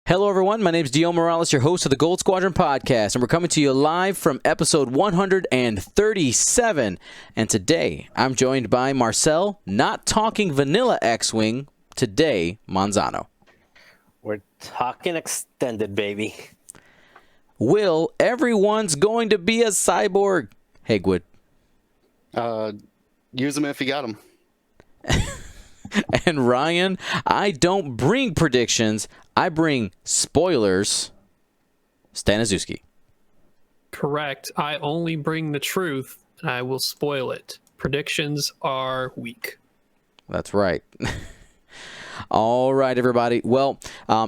Hello, everyone. My name is Dio Morales, your host of the Gold Squadron podcast, and we're coming to you live from episode 137. And today, I'm joined by Marcel, not talking vanilla X-Wing, today, Manzano. We're talking extended, baby. Will, everyone's going to be a cyborg. Hagwood. Use them if you got them. And Ryan, I don't bring predictions. I bring spoilers. Staniszewski. Correct. I only bring the truth, and I will spoil it. Predictions are weak. That's right. All right, everybody. Well,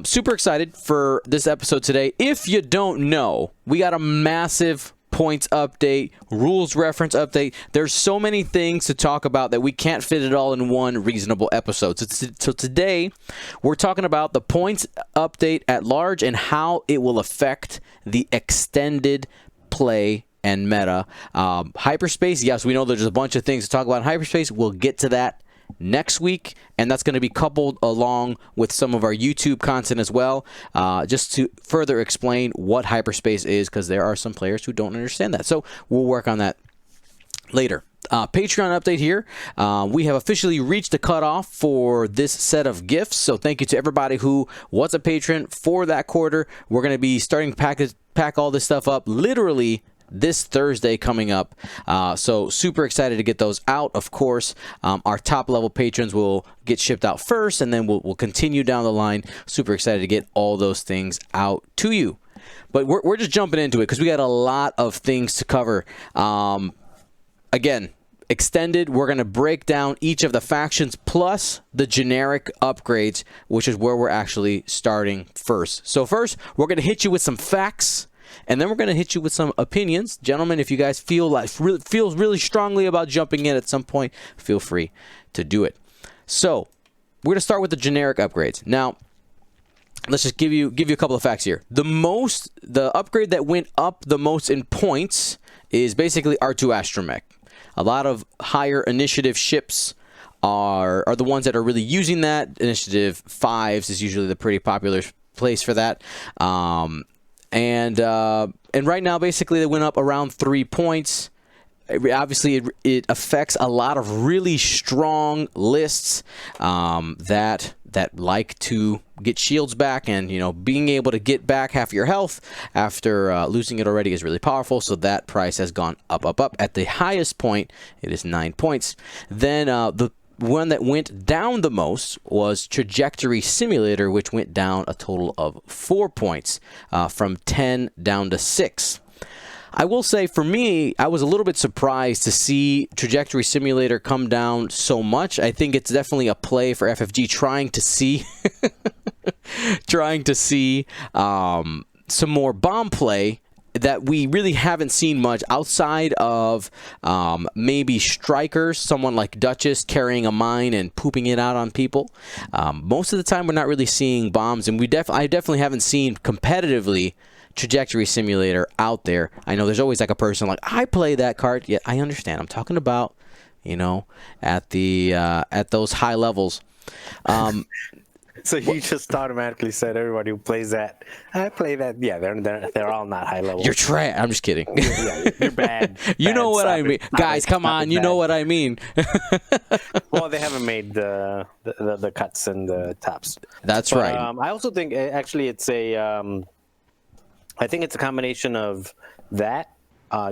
super excited for this episode today. If you don't know, we got a massive points update, rules reference update. There's so many things to talk about that we can't fit it all in one reasonable episode. So today, we're talking about the points update at large and how it will affect the extended play and meta. Hyperspace, yes, we know there's a bunch of things to talk about in hyperspace. We'll get to that next week, and that's going to be coupled along with some of our YouTube content as well, just to further explain what hyperspace is, because there are some players who don't understand that. So we'll work on that later. Patreon update here. We have officially reached the cutoff for this set of gifts, so thank you to everybody who was a patron for that quarter. We're going to be starting to pack all this stuff up literally this Thursday coming up. So super excited to get those out. Of course, our top level patrons will get shipped out first, and then we'll continue down the line. Super excited to get all those things out to you. But we're just jumping into it because we got a lot of things to cover. Again, extended, we're going to break down each of the factions plus the generic upgrades, which is where we're actually starting first. So first, we're going to hit you with some facts, and then we're going to hit you with some opinions. Gentlemen, if you guys feel really strongly about jumping in at some point, feel free to do it. So we're going to start with the generic upgrades. Now, let's just give you a couple of facts here. The upgrade that went up the most in points is basically R2 Astromech. A lot of higher initiative ships are the ones that are really using that. Initiative 5s is usually the pretty popular place for that. And right now, basically, they went up around 3 points. Obviously, it affects a lot of really strong lists that like to get shields back, and being able to get back half your health after losing it already is really powerful. So that price has gone up. At the highest point, it is 9 points. Then the one that went down the most was Trajectory Simulator, which went down a total of 4 points, from 10 down to 6. I will say, for me, I was a little bit surprised to see Trajectory Simulator come down so much. I think it's definitely a play for FFG trying to see some more bomb play that we really haven't seen much outside of maybe strikers, someone like Duchess carrying a mine and pooping it out on people. Most of the time, we're not really seeing bombs, and I definitely haven't seen competitively Trajectory Simulator out there. I know there's always like a person like, I play that card. Yeah, I understand. I'm talking about, at those high levels. So you just automatically said everybody who plays that, I play that. Yeah, they're all not high level. You're trash. I'm just kidding. You're bad. You know what I mean, guys. Come on, you know what I mean. Well, they haven't made the cuts and the tops. That's right. I also think actually it's I think it's a combination of that,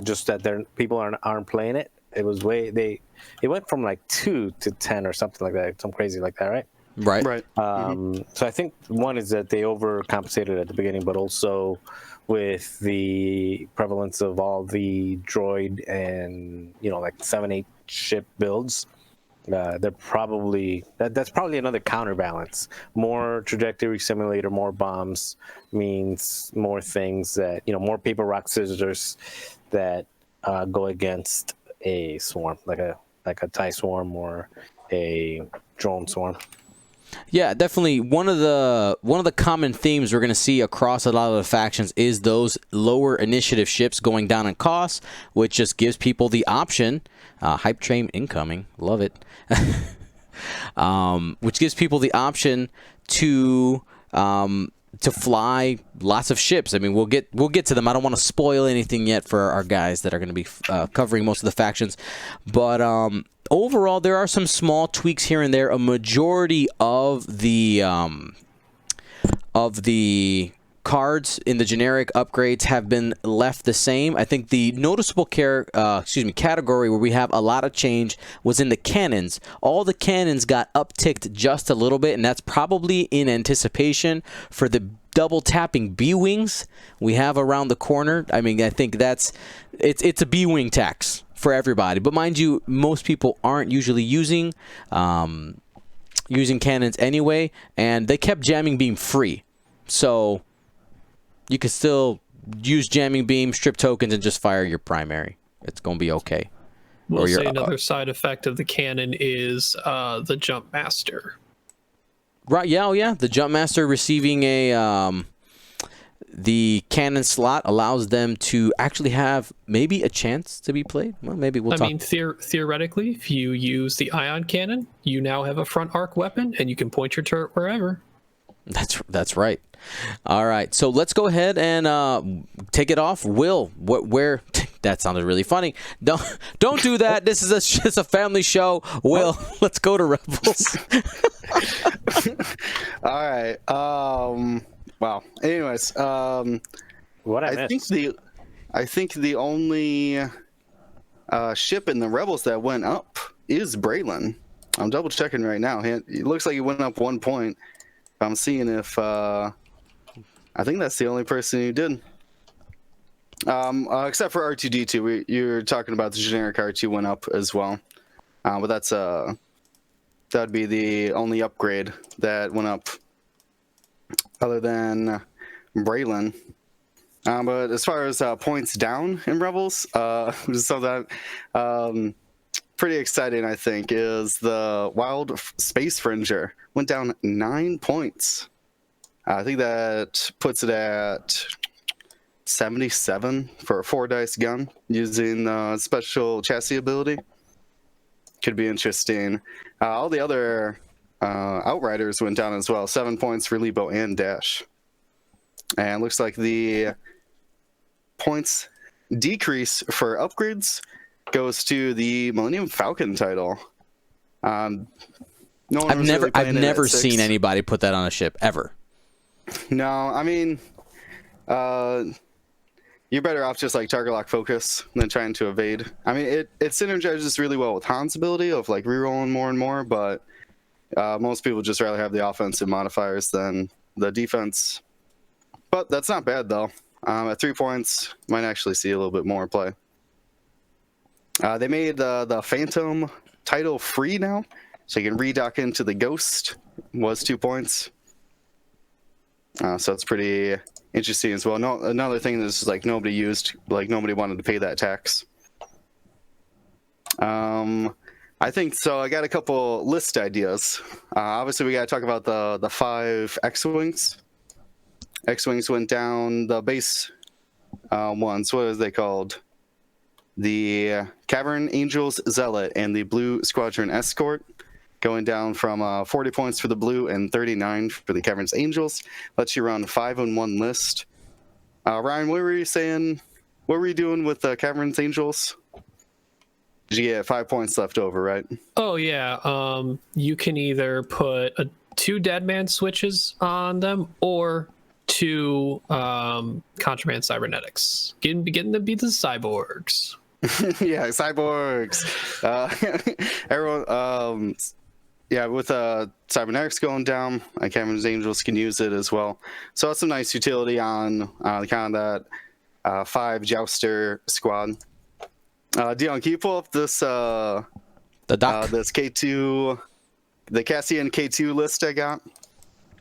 just that people aren't playing it. It went from like 2 to 10 or something like that, some crazy like that, right? Right. So I think one is that they overcompensated at the beginning, but also with the prevalence of all the droid and like 7-8 ship builds, they're probably that's probably another counterbalance. More Trajectory Simulator, more bombs means more things that more paper rock scissors that go against a swarm, like a TIE swarm or a drone swarm. Yeah, definitely. One of the common themes we're going to see across a lot of the factions is those lower initiative ships going down in cost, which just gives people the option. Hype train incoming, love it. Which gives people the option to to fly lots of ships. I mean, we'll get to them. I don't want to spoil anything yet for our guys that are going to be covering most of the factions, but overall, there are some small tweaks here and there. A majority of the cards in the generic upgrades have been left the same. I think the noticeable category where we have a lot of change was in the cannons. All the cannons got upticked just a little bit, and that's probably in anticipation for the double tapping B-wings we have around the corner. I mean, I think it's a B-wing tax for everybody. But mind you, most people aren't usually using cannons anyway, and they kept jamming beam free. So you can still use jamming beam, strip tokens, and just fire your primary. It's going to be okay. We'll say another side effect of the cannon is the jump master. Right, yeah, oh yeah. The jump master receiving the cannon slot allows them to actually have maybe a chance to be played. Well, maybe we'll talk. I mean, theoretically, if you use the ion cannon, you now have a front arc weapon, and you can point your turret wherever. That's right. All right, so let's go ahead and take it off. Will, where? That sounded really funny. Don't do that. This is just a family show. Will, let's go to Rebels. All right. Wow. Anyways, What I missed? I think the only ship in the Rebels that went up is Braylon. I'm double checking right now. It looks like he went up 1 point. I'm seeing if I think that's the only person who did. Except for R2D2, you're talking about the generic R2 went up as well, but that'd be the only upgrade that went up, other than Braylon. But as far as points down in Rebels, something pretty exciting, I think, is the Wild Space Fringer went down 9 points. I think that puts it at 77 for a 4-dice gun using special chassis ability. Could be interesting. All the other Outriders went down as well. 7 points for Lebo and Dash. And looks like the points decrease for upgrades goes to the Millennium Falcon title. No one I've never seen anybody put that on a ship ever. No, I mean, you're better off just like target lock focus than trying to evade. I mean, it synergizes really well with Han's ability of like rerolling more and more, but most people just rather have the offensive modifiers than the defense. But that's not bad though. At 3 points, might actually see a little bit more play. They made the Phantom title free now, so you can redock into the Ghost. Was 2 points. So it's pretty interesting as well. No, another thing that's like nobody used, like nobody wanted to pay that tax. I think so. I got a couple list ideas. Obviously, we got to talk about the 5 X-wings. X-wings went down. The base ones. What are they called? The Cavern Angels Zealot and the Blue Squadron Escort, going down from 40 points for the Blue and 39 for the Caverns Angels. Lets you run 5 on 1 list. Ryan, what were you saying? What were you doing with the Caverns Angels? Did you get 5 points left over, right? Oh yeah. You can either put 2 Deadman switches on them or 2 Contraband Cybernetics. Getting to be the cyborgs. Yeah, cyborgs. Everyone, yeah, with Cybernetics going down, Cameron's Angels can use it as well. So that's some nice utility on kind of that 5 Jouster squad. Dion, can you pull up this The doc. this K2, the Cassian K2 list I got?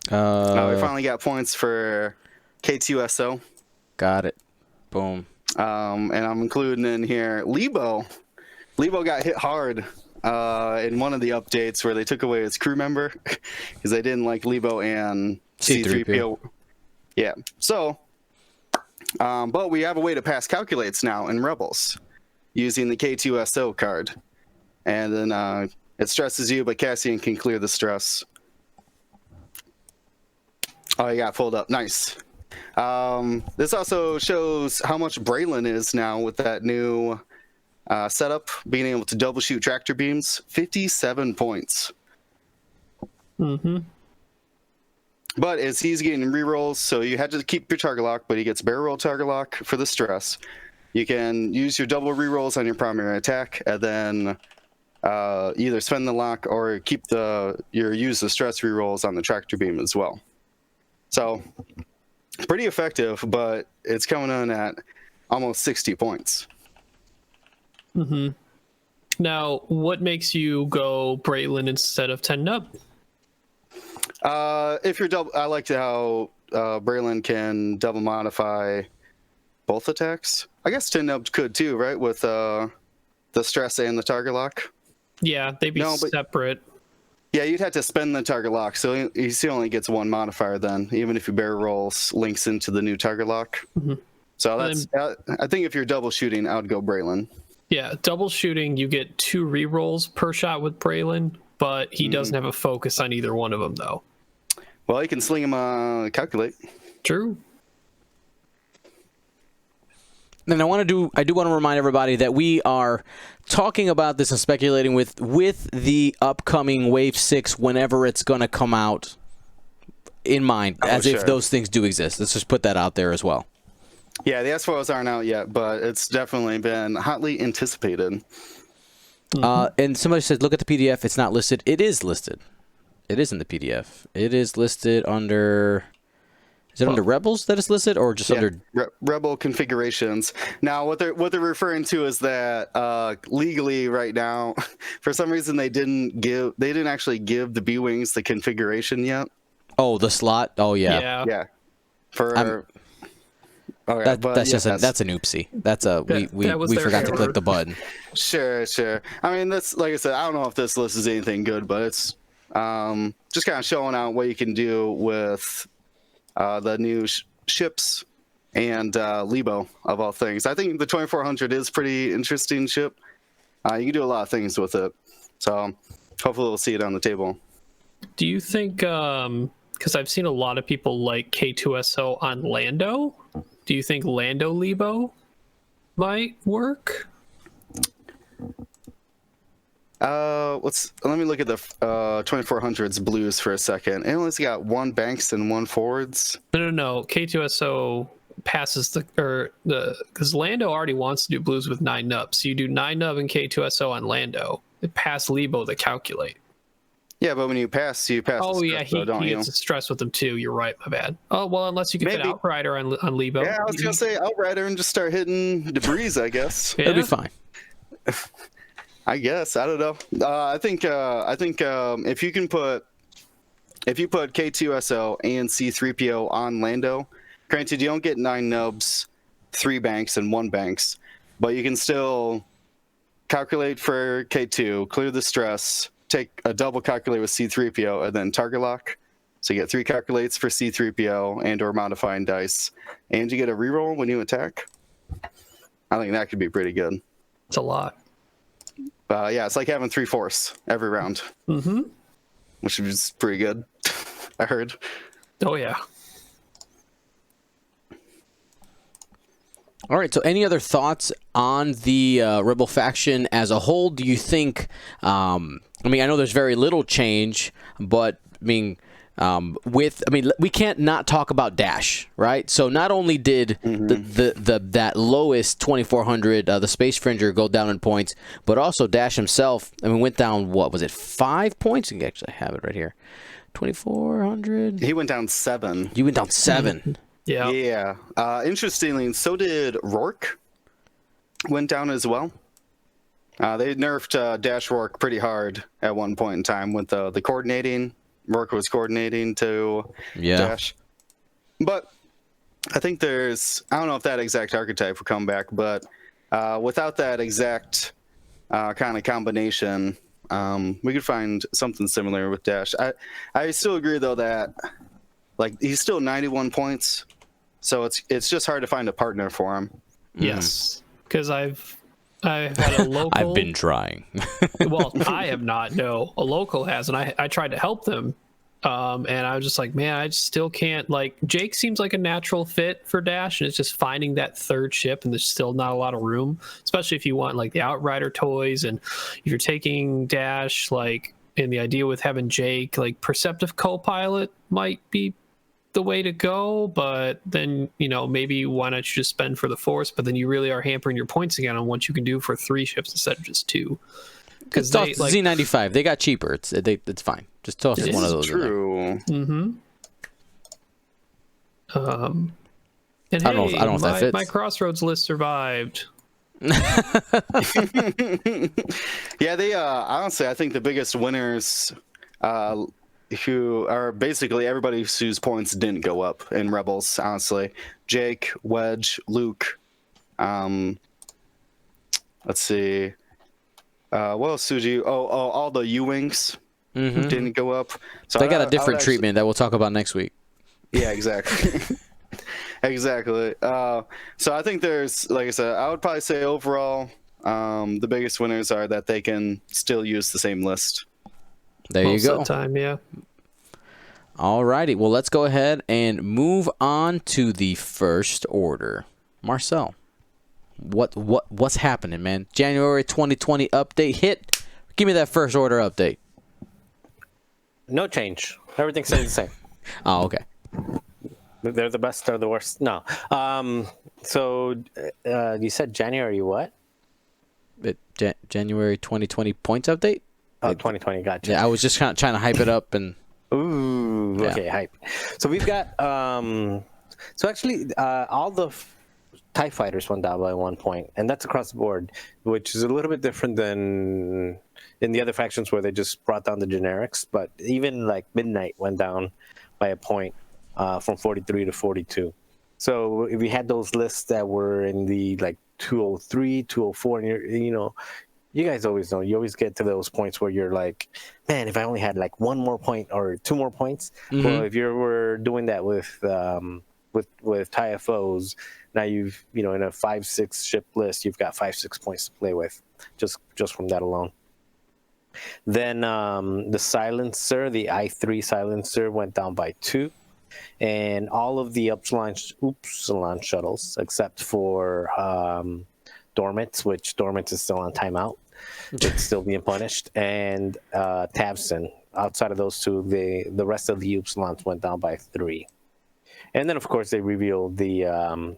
We finally got points for K2SO. Got it. Boom. And I'm including in here Lebo. Lebo got hit hard in one of the updates where they took away his crew member because they didn't like Lebo and C3PO. Yeah. So, but we have a way to pass calculates now in Rebels using the K2SO card. And then it stresses you, but Cassian can clear the stress. Oh, you got pulled up. Nice. This also shows how much Braylon is now with that new setup, being able to double shoot tractor beams. 57 points. Mm-hmm. But as he's getting rerolls, so you had to keep your target lock, but he gets barrel roll target lock for the stress. You can use your double rerolls on your primary attack, and then either spend the lock or keep use the stress rerolls on the tractor beam as well. So pretty effective, but it's coming in at almost 60 points. Mm-hmm. Now, what makes you go Braylon instead of 10 nub? If you're double, I like how Braylon can double modify both attacks. I guess 10 nub could too, right? With the stress and the target lock. Yeah, they'd be separate. Yeah, you'd have to spend the target lock, so he still only gets one modifier then, even if you barrel rolls links into the new target lock. Mm-hmm. So that's I think if you're double shooting, I would go Braylon. Yeah, double shooting, you get 2 rerolls per shot with Braylon, but he doesn't have a focus on either one of them, though. Well, you can sling him calculate. True. And I do want to remind everybody that we are talking about this and speculating with the upcoming Wave 6 whenever it's going to come out in mind, if those things do exist. Let's just put that out there as well. Yeah, the S4s aren't out yet, but it's definitely been hotly anticipated. And somebody said, look at the PDF. It's not listed. It is listed. It is in the PDF. It is listed under... Is it under Rebels that is listed, or just under Rebel configurations? Now, what they're referring to is that legally right now, for some reason they didn't actually give the B-wings the configuration yet. Oh, the slot. Oh yeah. Yeah. For that's an oopsie. That's we forgot to click the button. Sure. I mean, that's like I said. I don't know if this list is anything good, but it's just kind of showing out what you can do with the new ships and Lebo, of all things. I think the 2400 is pretty interesting ship. You can do a lot of things with it. So hopefully we'll see it on the table. Do you think, because I've seen a lot of people like K2SO on Lando, do you think Lando Lebo might work? Let me look at the 2400's blues for a second. It only's got 1 banks and 1 forwards. No. K2SO passes because Lando already wants to do blues with 9 nub. So you do 9 nub and K2SO on Lando. It pass Lebo to calculate. Yeah, but when you pass. Oh yeah, he gets stressed with them too. You're right, my bad. Oh well, unless you can fit Outrider on Lebo. Yeah, I was gonna say Outrider and just start hitting debris. I guess it'll be fine. I guess I don't know. I think if you put K2SO and C3PO on Lando, granted you don't get 9 nubs, 3 banks, and 1 banks, but you can still calculate for K2, clear the stress, take a double calculate with C3PO, and then target lock. So you get 3 calculates for C3PO and or modifying dice, and you get a reroll when you attack. I think that could be pretty good. It's a lot. Yeah, it's like having 3 force every round. Mm-hmm. Which is pretty good, I heard. Oh, yeah. All right, so any other thoughts on the Rebel faction as a whole? Do you think, I know there's very little change, but, we can't not talk about Dash, right? So not only did that lowest 2400, the Space Fringer, go down in points, but also Dash himself, went down, what was it, 5 points? You can actually have it right here. 2400. He went down 7. You went down 7. Yeah. Yeah. Interestingly, so did Rourke. Went down as well. They nerfed Dash Rourke pretty hard at one point in time with the coordinating. Rourke was coordinating to Dash. But I think I don't know if that exact archetype will come back, but without that exact kind of combination, we could find something similar with Dash. I still agree, though, that he's still 91 points, so it's just hard to find a partner for him. Yes, because I've had a local. I've been trying. Well, I have not. No, a local has, and I tried to help them And I was just like, man, I still can't. Like, Jake seems like a natural fit for Dash, and it's just finding that third ship, and there's still not a lot of room, especially if you want like the Outrider toys, and if you're taking Dash, like, and the idea with having Jake, like, Perceptive Co-Pilot might be the way to go, but then, you know, maybe why not you just spend for the Force, but then you really are hampering your points again on what you can do for 3 ships instead of just 2. Because like, Z95, they got cheaper. It's fine. Just toss one of those. True. Mm-hmm. And I don't know if that fits. My Crossroads list survived. Yeah, they honestly, I think the biggest winners, who are basically everybody whose points didn't go up in Rebels. Honestly, Jake, Wedge, Luke. Let's see. What else, Suji? All the U-wings didn't go up. So they got a different treatment that we'll talk about next week. Yeah, exactly. Exactly. So I think there's, like I said, I would probably say overall, the biggest winners are that they can still use the same list. There you go. Most of the time, yeah. All righty. Well, let's go ahead and move on to the First Order. Marcel, what's happening, man? January 2020 update hit. Give me that First Order update. No change. Everything stays the same. Oh, okay. They're the best or the worst? No. So you said January what? January 2020 points update? Oh, 2020, gotcha. Yeah, I was just kind of trying to hype it up and. Ooh, Yeah. okay, hype. So we've got so actually all the TIE fighters went down by 1 point, and that's across the board, which is a little bit different than in the other factions where they just brought down the generics. But even like Midnight went down by a point from 43 to 42. So if we had those lists that were in the like 203, 204, and you know. You guys always know. You always get to those points where you're like, man, if I only had like 1 more point or 2 more points. Well, if you were doing that with TIFOs, now you've, you know, in a 5-6 ship list, you've got 5-6 points to play with just from that alone. Then the silencer, the I3 silencer went down by 2, and all of the Upsilon shuttles except for Dormant, which Dormant is still on timeout. It's still being punished. And Tabson, outside of those two, the rest of the Upsilons went down by 3. And then, of course, they revealed the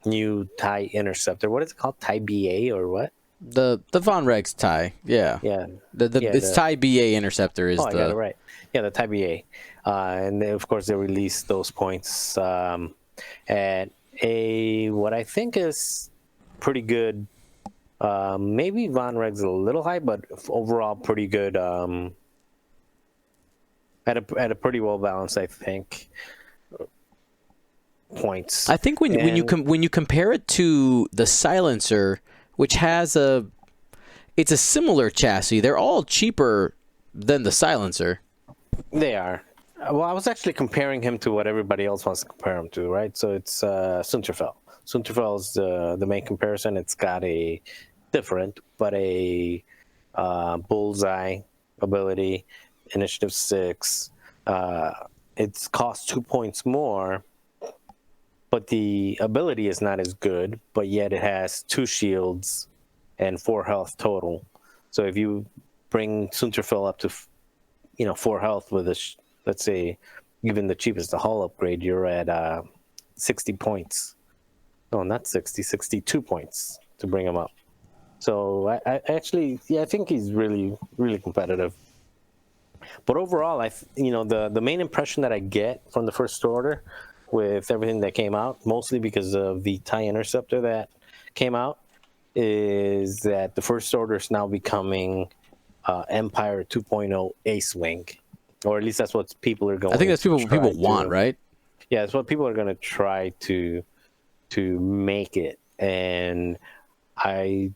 new TIE Interceptor. What is it called? TIE BA or what? The Von Rex TIE. Yeah. Yeah. It's TIE BA Interceptor is I got it right. Yeah, the TIE BA. And then, of course, they released those points at what I think is pretty good. Maybe Von Reg's a little high, but overall pretty good. At a pretty well balanced, I think. Points. I think when you compare it to the silencer, which has it's a similar chassis. They're all cheaper than the silencer. They are. Well, I was actually comparing him to what everybody else wants to compare him to, right? So it's Sunterfell. Sunterfell is the main comparison. It's got a different, but a bullseye ability, initiative 6. It's cost 2 points more, but the ability is not as good, but yet it has 2 shields and 4 health total. So if you bring Sunterfell up to 4 health with let's say even the cheapest, the hull upgrade, you're at 60 points. No, not 60, 62 points to bring him up. So I actually, I think he's really, really competitive. But overall, the main impression that I get from the First Order with everything that came out, mostly because of the TIE Interceptor that came out, is that the First Order is now becoming Empire 2.0 Ace Wing. Or at least that's what people are going. I think that's what people want, right? Yeah, it's what people are going to try to make it, and I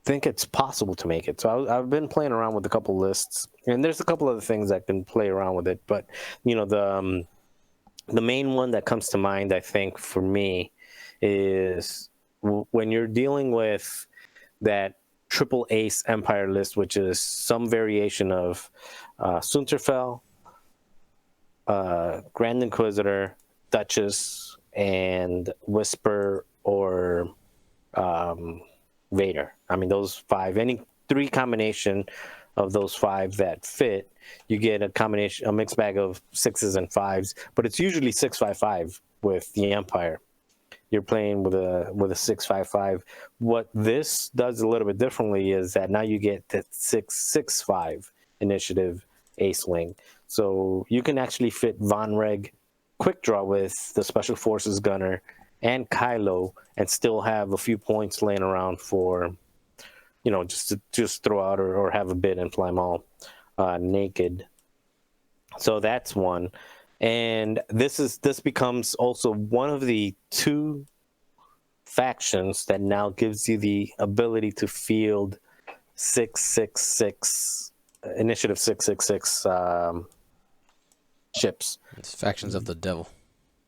think it's possible to make it. So I've been playing around with a couple lists, and there's a couple other things that can play around with it. But the main one that comes to mind, I think, for me, is when you're dealing with that triple ace Empire list, which is some variation of Sunterfell, Grand Inquisitor, Duchess, and Whisper or Vader. I mean, those 5. Any 3 combination of those 5 that fit, you get a mixed bag of 6s and 5s. But it's usually 6-5-5 with the Empire. You're playing with a 6-5-5. What this does a little bit differently is that now you get the 6-6-5 initiative ace wing. So you can actually fit Von Reg quick draw with the Special Forces gunner and Kylo and still have a few points laying around for, just throw out or have a bid and fly them all naked. So that's one. And this becomes also one of the 2 factions that now gives you the ability to field 666 initiative 666 ships. It's factions of the devil.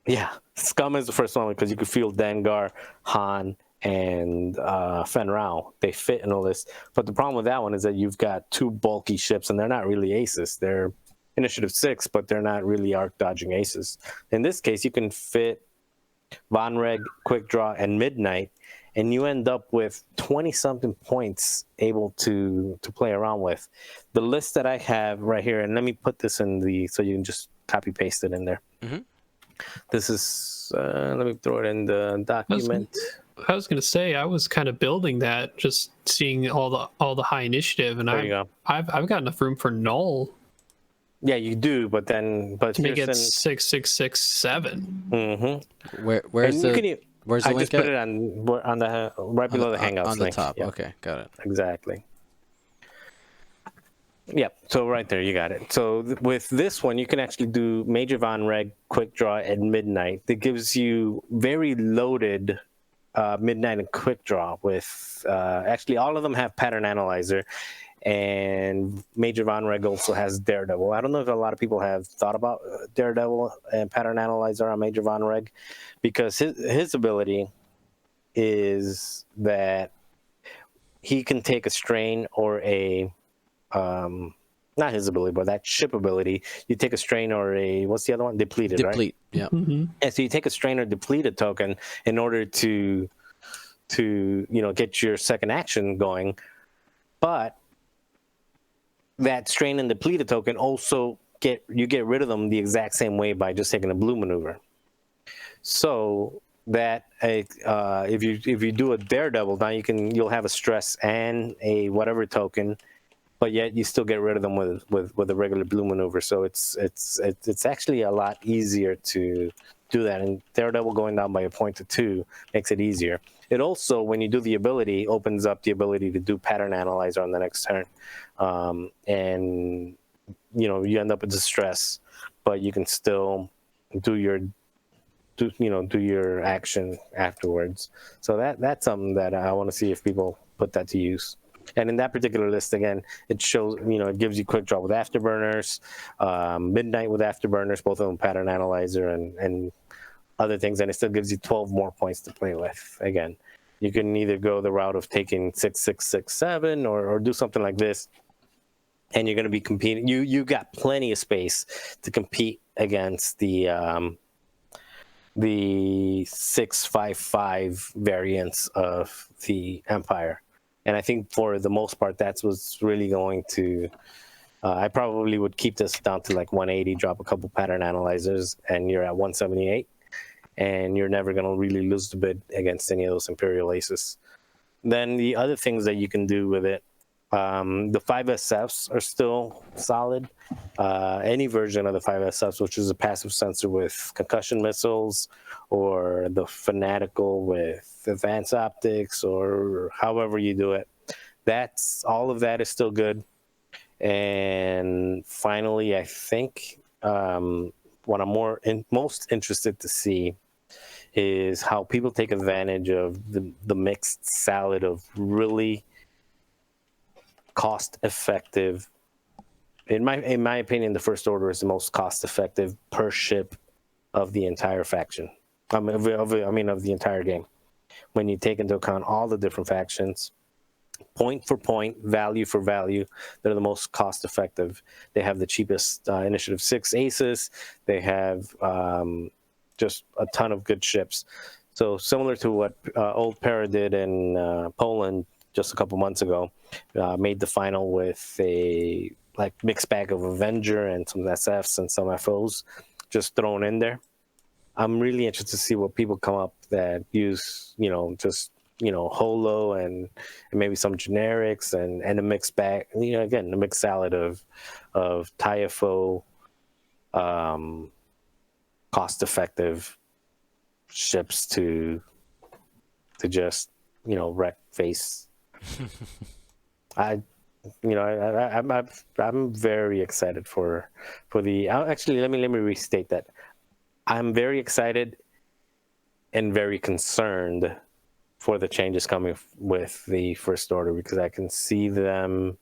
Yeah, Scum is the first one because you could field Dengar, Han, and Fen Rao. They fit in a list. But the problem with that one is that you've got 2 bulky ships, and they're not really aces. They're initiative 6, but they're not really arc dodging aces. In this case, you can fit Von Reg, Quick Draw, and Midnight, and you end up with 20-something points able to play around with. The list that I have right here, and let me put this in so you can just copy paste it in there. Mm-hmm. This is let me throw it in the document. I was gonna say I was kind of building that, just seeing all the high initiative, and There you go. I've got enough room for Null Yeah, you do, but to make it 6-6-6-7. Mm-hmm. Where's the I link just put at? it on the right below the Hangouts on the link. top. Yeah, Okay, got it. exactly. Yep. So right there, you got it. So with this one, you can actually do Major Von Reg, Quick Draw, and Midnight. That gives you very loaded Midnight and Quick Draw. With actually all of them have Pattern Analyzer, and Major Von Reg also has Daredevil. I don't know if a lot of people have thought about Daredevil and Pattern Analyzer on Major Von Reg, because his ability is that he can take a strain or a not his ability, but that ship ability. You take a strain or a, what's the other one? Depleted, right? Deplete. Yeah. Mm-hmm. And so you take a strain or depleted token in order to get your second action going. But that strain and depleted token also get rid of them the exact same way by just taking a blue maneuver. So that if you do a Daredevil, now you'll have a stress and a whatever token, but yet you still get rid of them with a regular blue maneuver. So it's actually a lot easier to do that. And Daredevil going down by a point to 2 makes it easier. It also, when you do the ability, opens up the ability to do Pattern Analyzer on the next turn, and you end up with distress, but you can still do your action afterwards. So that's something that I want to see if people put that to use. And in that particular list, again, it shows, it gives you Quick Draw with Afterburners, Midnight with Afterburners, both of them Pattern Analyzer and other things, and it still gives you 12 more points to play with. Again, you can either go the route of taking 6-6-6-7 or do something like this, and you're going to be competing. You got plenty of space to compete against the 6-5-5 variants of the Empire. And I think for the most part, that's what's really going to. I probably would keep this down to like 180, drop a couple Pattern Analyzers, and you're at 178. And you're never going to really lose the bid against any of those Imperial Aces. Then the other things that you can do with it, the 5SFs are still solid. Any version of the 5SFs, which is a passive sensor with concussion missiles, or the Fanatical with advanced optics, or however you do it, all of that is still good. And finally, I think what I'm most interested to see is how people take advantage of the mixed salad of really cost-effective. In my opinion, the First Order is the most cost-effective per ship of the entire faction. Of the entire game. When you take into account all the different factions, point for point, value for value. They're the most cost effective. They have the cheapest Initiative 6 aces. They have just a ton of good ships. So similar to what Old Para did in Poland just a couple months ago, made the final with a mixed bag of Avenger and some SFs and some FOs just thrown in there. I'm really interested to see what people come up that use, just holo and maybe some generics and a mixed bag. Again, a mixed salad of TIFO, cost-effective ships to just wreck face. I'm very excited for the. Actually, let me restate that. I'm very excited and very concerned for the changes coming with the First Order, because I can see them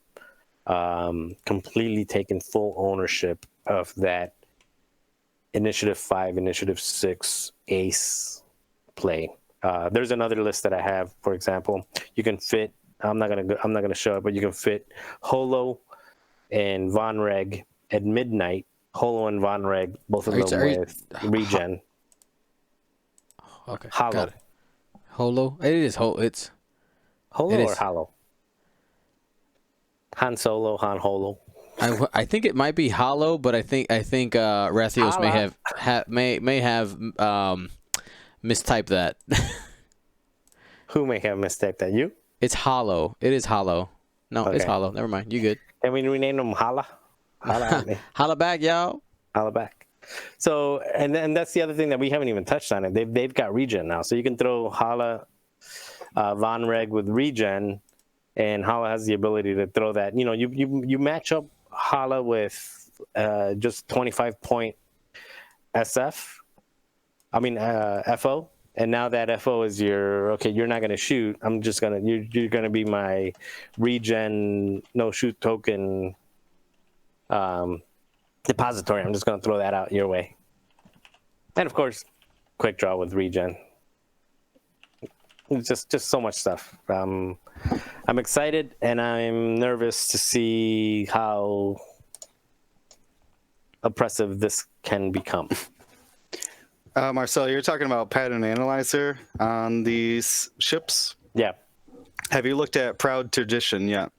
completely taking full ownership of that Initiative 5, Initiative 6 ace play. There's another list that I have. For example, you can fit. I'm not gonna show it, but you can fit Holo and Von Reg at midnight. Holo and Von Reg, both of them with regen. Okay. Hollow. Got it. Holo. It is Holo. It's Holo it or is. Hollow? Han Solo, Han Holo. I think it might be Hollow, but I think Rathios may have mistyped that. Who may have mistyped that? You? It's Hollow. It is Hollow. No, it's Okay. Hollow. Never mind. You good? Can we rename them Hala? Hala at me. Holla back, y'all. Hala back. So, and that's the other thing that we haven't even touched on. They've got regen now, so you can throw Hala, Von Reg with regen, and Hala has the ability to throw that. You match up Hala with just 25-point SF. I mean FO, and now that FO is you're not gonna shoot. You're gonna be my regen no shoot token depository. I'm just gonna throw that out your way. And of course, quick draw with regen. Just so much stuff. I'm excited and I'm nervous to see how oppressive this can become. Marcel, you're talking about pattern analyzer on these ships. Yeah, Have you looked at Proud Tradition yet?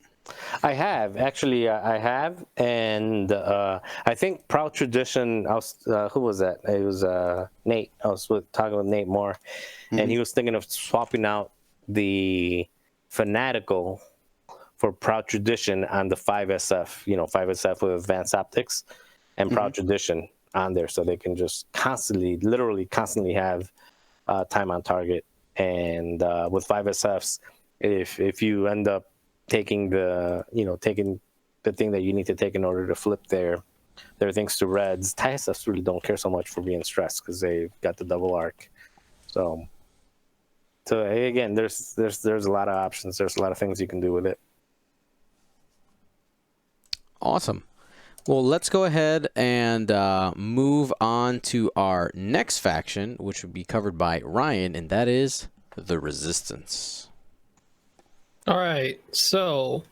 I have actually. I have, and I think Proud Tradition. Who was that? It was Nate. I was talking with Nate Moore, and he was thinking of swapping out the Fanatical for Proud Tradition on the 5SF. 5SF with advanced optics, and Proud Tradition on there, so they can just literally constantly have time on target. And with 5SFs, if you end up taking the thing that you need to take in order to flip their things to reds, TISFs really don't care so much for being stressed because they've got the double arc. So again, there's a lot of options. There's a lot of things you can do with it. Awesome. Well, let's go ahead and move on to our next faction, which would be covered by Ryan, and that is the Resistance. All right, so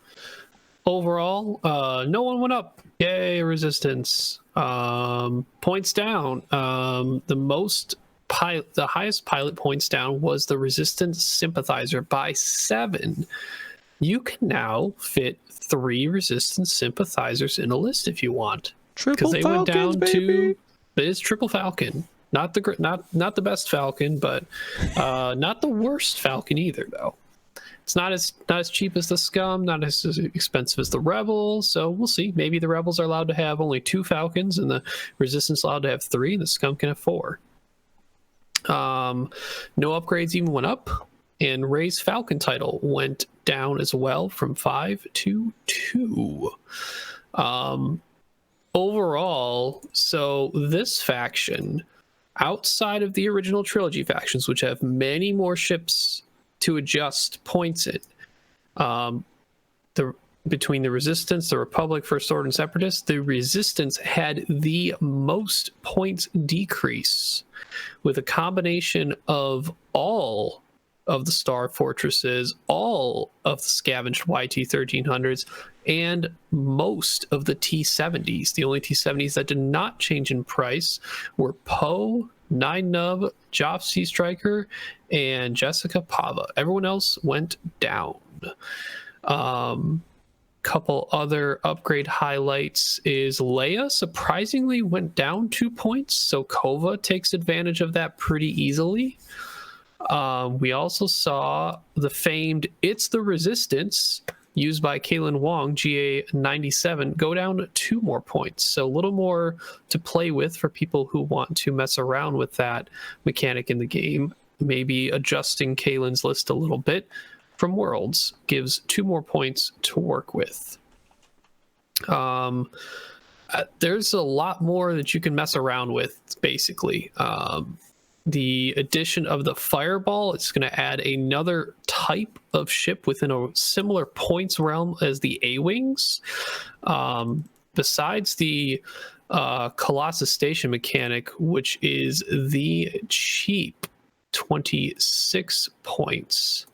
overall, no one went up. Yay, Resistance. Points down. The highest pilot points down was the Resistance Sympathizer by 7. You can now fit 3 Resistance Sympathizers in a list if you want. Triple they Falcons, went down baby. it is Triple Falcon. Not the best Falcon, but not the worst Falcon either, though. It's not as cheap as the Scum, not as expensive as the Rebels. So we'll see. Maybe the Rebels are allowed to have only 2 Falcons, and the Resistance allowed to have 3, and the Scum can have 4. No upgrades even went up, and Ray's Falcon title went down as well from 5 to 2. Overall, so this faction, outside of the original trilogy factions, which have many more ships to adjust points in, between the Resistance, the Republic, First Order, and Separatist, the Resistance had the most points decrease, with a combination of all of the Star Fortresses, all of the scavenged YT-1300s, and most of the T-70s. The only T-70s that did not change in price were Poe, 9-Nub, Joff Sea Striker, and Jessica Pava. Everyone else went down. Couple other upgrade highlights is Leia surprisingly went down 2 points, so Kova takes advantage of that pretty easily. We also saw the famed It's the Resistance used by Kaylin Wong, GA97, go down 2 more points. So a little more to play with for people who want to mess around with that mechanic in the game. Maybe adjusting Kaylin's list a little bit from Worlds gives 2 more points to work with. There's a lot more that you can mess around with, basically. The addition of the Fireball, it's going to add another type of ship within a similar points realm as the A-Wings. Besides the Colossus Station mechanic, which is the cheap 26 points.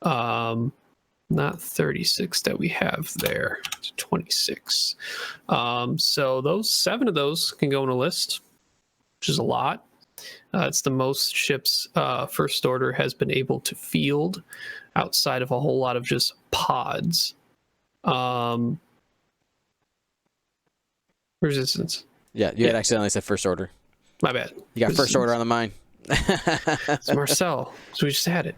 Not 36 that we have there, it's 26. So those 7 of those can go in a list, which is a lot. It's the most ships First Order has been able to field outside of a whole lot of just pods. Resistance. Yeah, you had accidentally said First Order. My bad. You got Resistance. First Order on the mind. It's Marcel, so we just had it.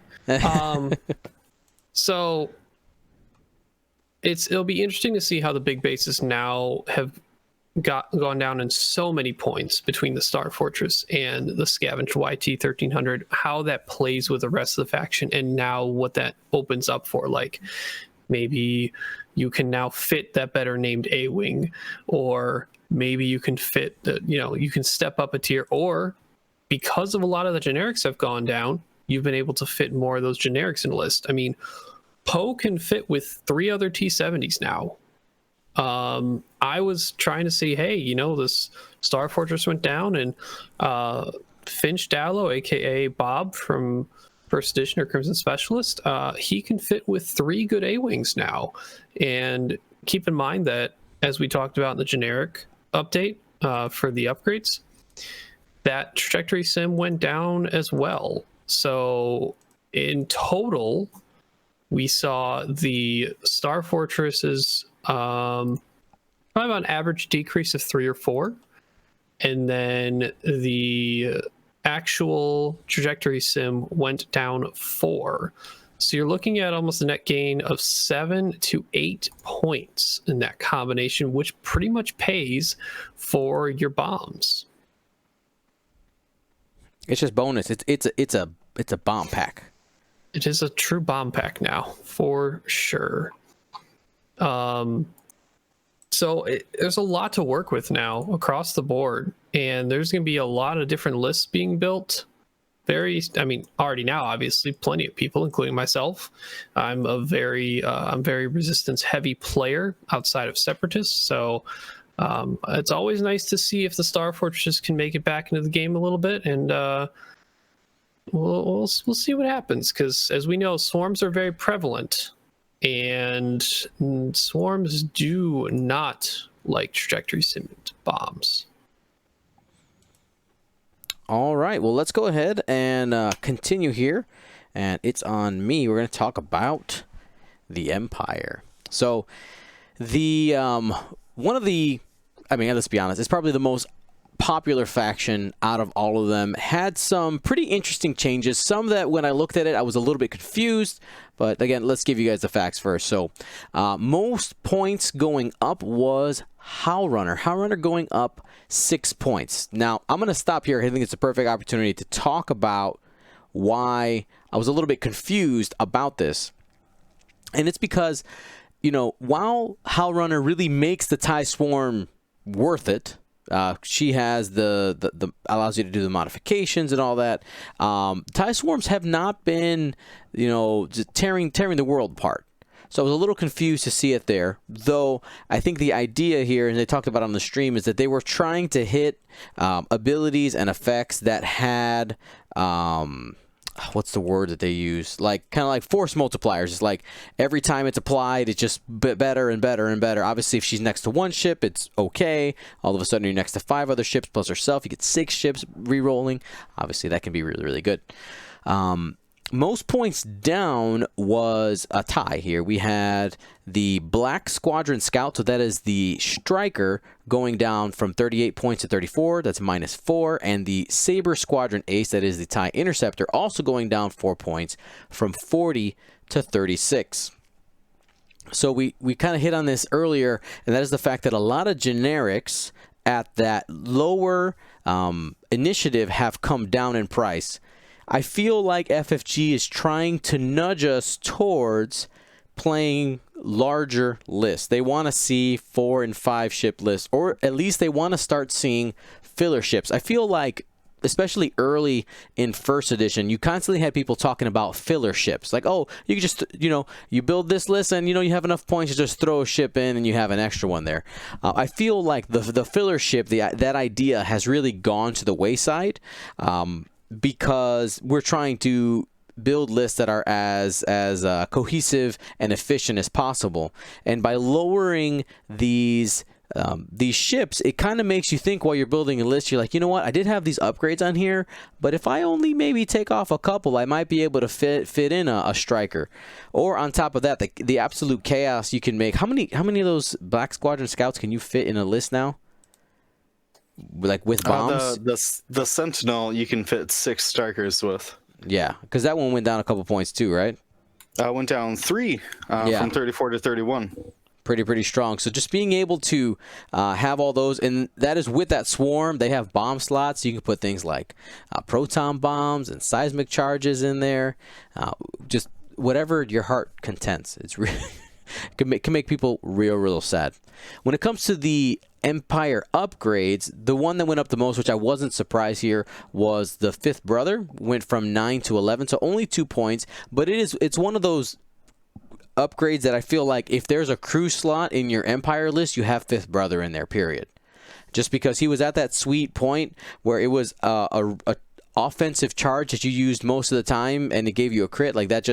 So it'll be interesting to see how the big bases now have gone down in so many points between the Star Fortress and the scavenged YT-1300, how that plays with the rest of the faction, and now what that opens up for. Like, maybe you can now fit that better named A-Wing, or maybe you can fit you can step up a tier, or because of a lot of the generics have gone down, you've been able to fit more of those generics in the list. I mean, Poe can fit with 3 other T-70s now. I was trying to see, hey, this Star Fortress went down, and Finch Dallow, aka Bob from First Edition or Crimson Specialist, he can fit with 3 good A-Wings now. And keep in mind that, as we talked about in the generic update for the upgrades, that trajectory sim went down as well. So in total, we saw the Star Fortresses probably on average decrease of 3 or 4, and then the actual trajectory sim went down 4. So you're looking at almost a net gain of 7 to 8 points in that combination, which pretty much pays for your bombs. It's just bonus. It's a bomb pack. It is a true bomb pack now, for sure. So there's a lot to work with now across the board, and there's going to be a lot of different lists being built. Already now, obviously, plenty of people, including myself. I'm very resistance heavy player outside of Separatist, so it's always nice to see if the Star Fortress can make it back into the game a little bit, and we'll see what happens, because as we know, swarms are very prevalent, and swarms do not like trajectory simmed bombs. All right, well, let's go ahead and continue here, and it's on me. We're going to talk about the Empire. So the let's be honest, it's probably the most popular faction out of all of them. Had some pretty interesting changes, some that when I looked at it I was a little bit confused, but again, let's give you guys the facts first. So most points going up was Howlrunner going up 6 points. Now I'm going to stop here. I think it's a perfect opportunity to talk about why I was a little bit confused about this, and it's because while Howlrunner really makes the TIE Swarm worth it, she has the allows you to do the modifications and all that. TIE Swarms have not been, just tearing the world apart. So I was a little confused to see it there, though I think the idea here, and they talked about on the stream, is that they were trying to hit abilities and effects that had what's the word that they use? Like kind of like force multipliers. It's like every time it's applied, it's just better and better and better. Obviously, if she's next to one ship, it's okay. All of a sudden, you're next to 5 other ships plus herself. You get 6 ships re-rolling. Obviously, that can be really, really good. Most points down was a tie here. We had the Black Squadron Scout, so that is the striker, going down from 38 points to 34. That's -4. And the Saber Squadron Ace, that is the TIE Interceptor, also going down 4 points from 40 to 36. So we kind of hit on this earlier, and that is the fact that a lot of generics at that lower initiative have come down in price. I feel like FFG is trying to nudge us towards playing larger lists. They want to see 4 and 5 ship lists, or at least they want to start seeing filler ships. I feel like, especially early in first edition, you constantly had people talking about filler ships. Like, oh, you can just, you build this list and, you have enough points to just throw a ship in and you have an extra one there. I feel like the filler ship, that idea has really gone to the wayside. Because we're trying to build lists that are as cohesive and efficient as possible, and by lowering these ships, it kind of makes you think while you're building a list. You're like, you know what? I did have these upgrades on here, but if I only maybe take off a couple, I might be able to fit in a striker. Or on top of that, the absolute chaos you can make. How many of those Black Squadron Scouts can you fit in a list now? Like with bombs? The Sentinel you can fit 6 strikers with. Yeah, because that one went down a couple points too, right? Went down 3 from 34 to 31. Pretty strong. So just being able to have all those, and that is with that swarm. They have bomb slots. You can put things like proton bombs and seismic charges in there. Just whatever your heart contents. It's really can make people real sad. When it comes to the Empire upgrades, the one that went up the most, which I wasn't surprised here, was the 5th brother. Went from 9 to 11, so only 2 points. But it's one of those upgrades that I feel like if there's a crew slot in your Empire list, you have 5th brother in there, period. Just because he was at that sweet point where it was a offensive charge that you used most of the time, and it gave you a crit. Like that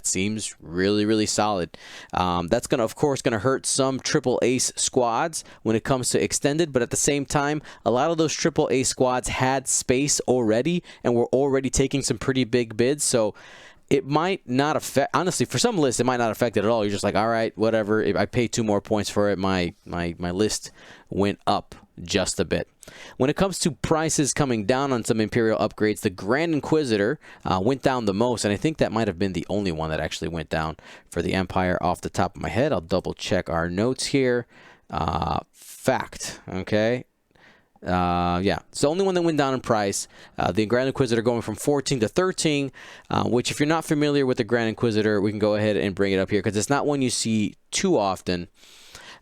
seems really solid. That's of course gonna hurt some triple ace squads when it comes to extended, but at the same time, a lot of those triple ace squads had space already and were already taking some pretty big bids. So it might not affect, honestly, for some lists, it might not affect it at all. You're just like, all right, whatever. If I pay 2 more points for it, my list went up just a bit. When it comes to prices coming down on some Imperial upgrades, the Grand Inquisitor went down the most, and I think that might have been the only one that actually went down for the Empire off the top of my head. I'll double check our notes here. Fact, okay. Yeah, it's the only one that went down in price. The Grand Inquisitor going from 14 to 13, which if you're not familiar with the Grand Inquisitor, we can go ahead and bring it up here because it's not one you see too often.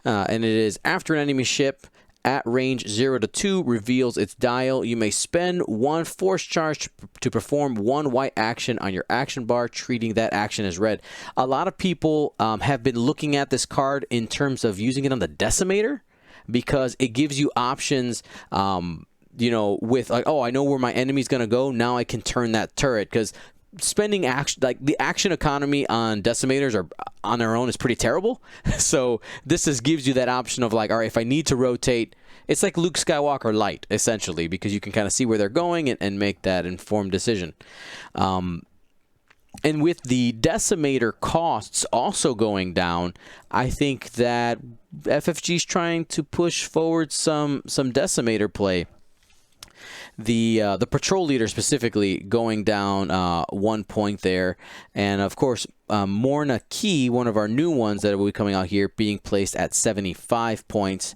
And it is after an enemy ship at range 0 to 2 reveals its dial, you may spend 1 force charge to perform 1 white action on your action bar, treating that action as red. A lot of people have been looking at this card in terms of using it on the Decimator, because it gives you options, with like, oh, I know where my enemy's going to go. Now I can turn that turret, because spending action, like the action economy on Decimators are on their own is pretty terrible. So this gives you that option of like, all right, if I need to rotate, it's like Luke Skywalker light, essentially, because you can kind of see where they're going and make that informed decision. And with the Decimator costs also going down, I think that FFG's trying to push forward some Decimator play. The patrol leader specifically going down 1 point there, and of course Morna Key, one of our new ones that will be coming out here, being placed at 75 points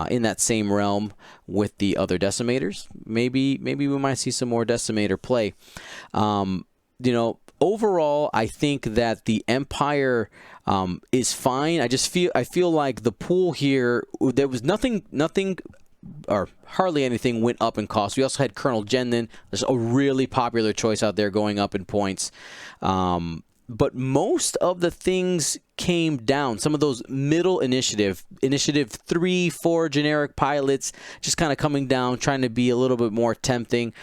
in that same realm with the other Decimators. Maybe we might see some more Decimator play. Overall, I think that the Empire is fine. I feel like the pool here, there was nothing or hardly anything went up in cost. We also had Colonel Jendon. There's a really popular choice out there going up in points. but most of the things came down. Some of those middle initiative 3, 4 generic pilots just kind of coming down, trying to be a little bit more tempting.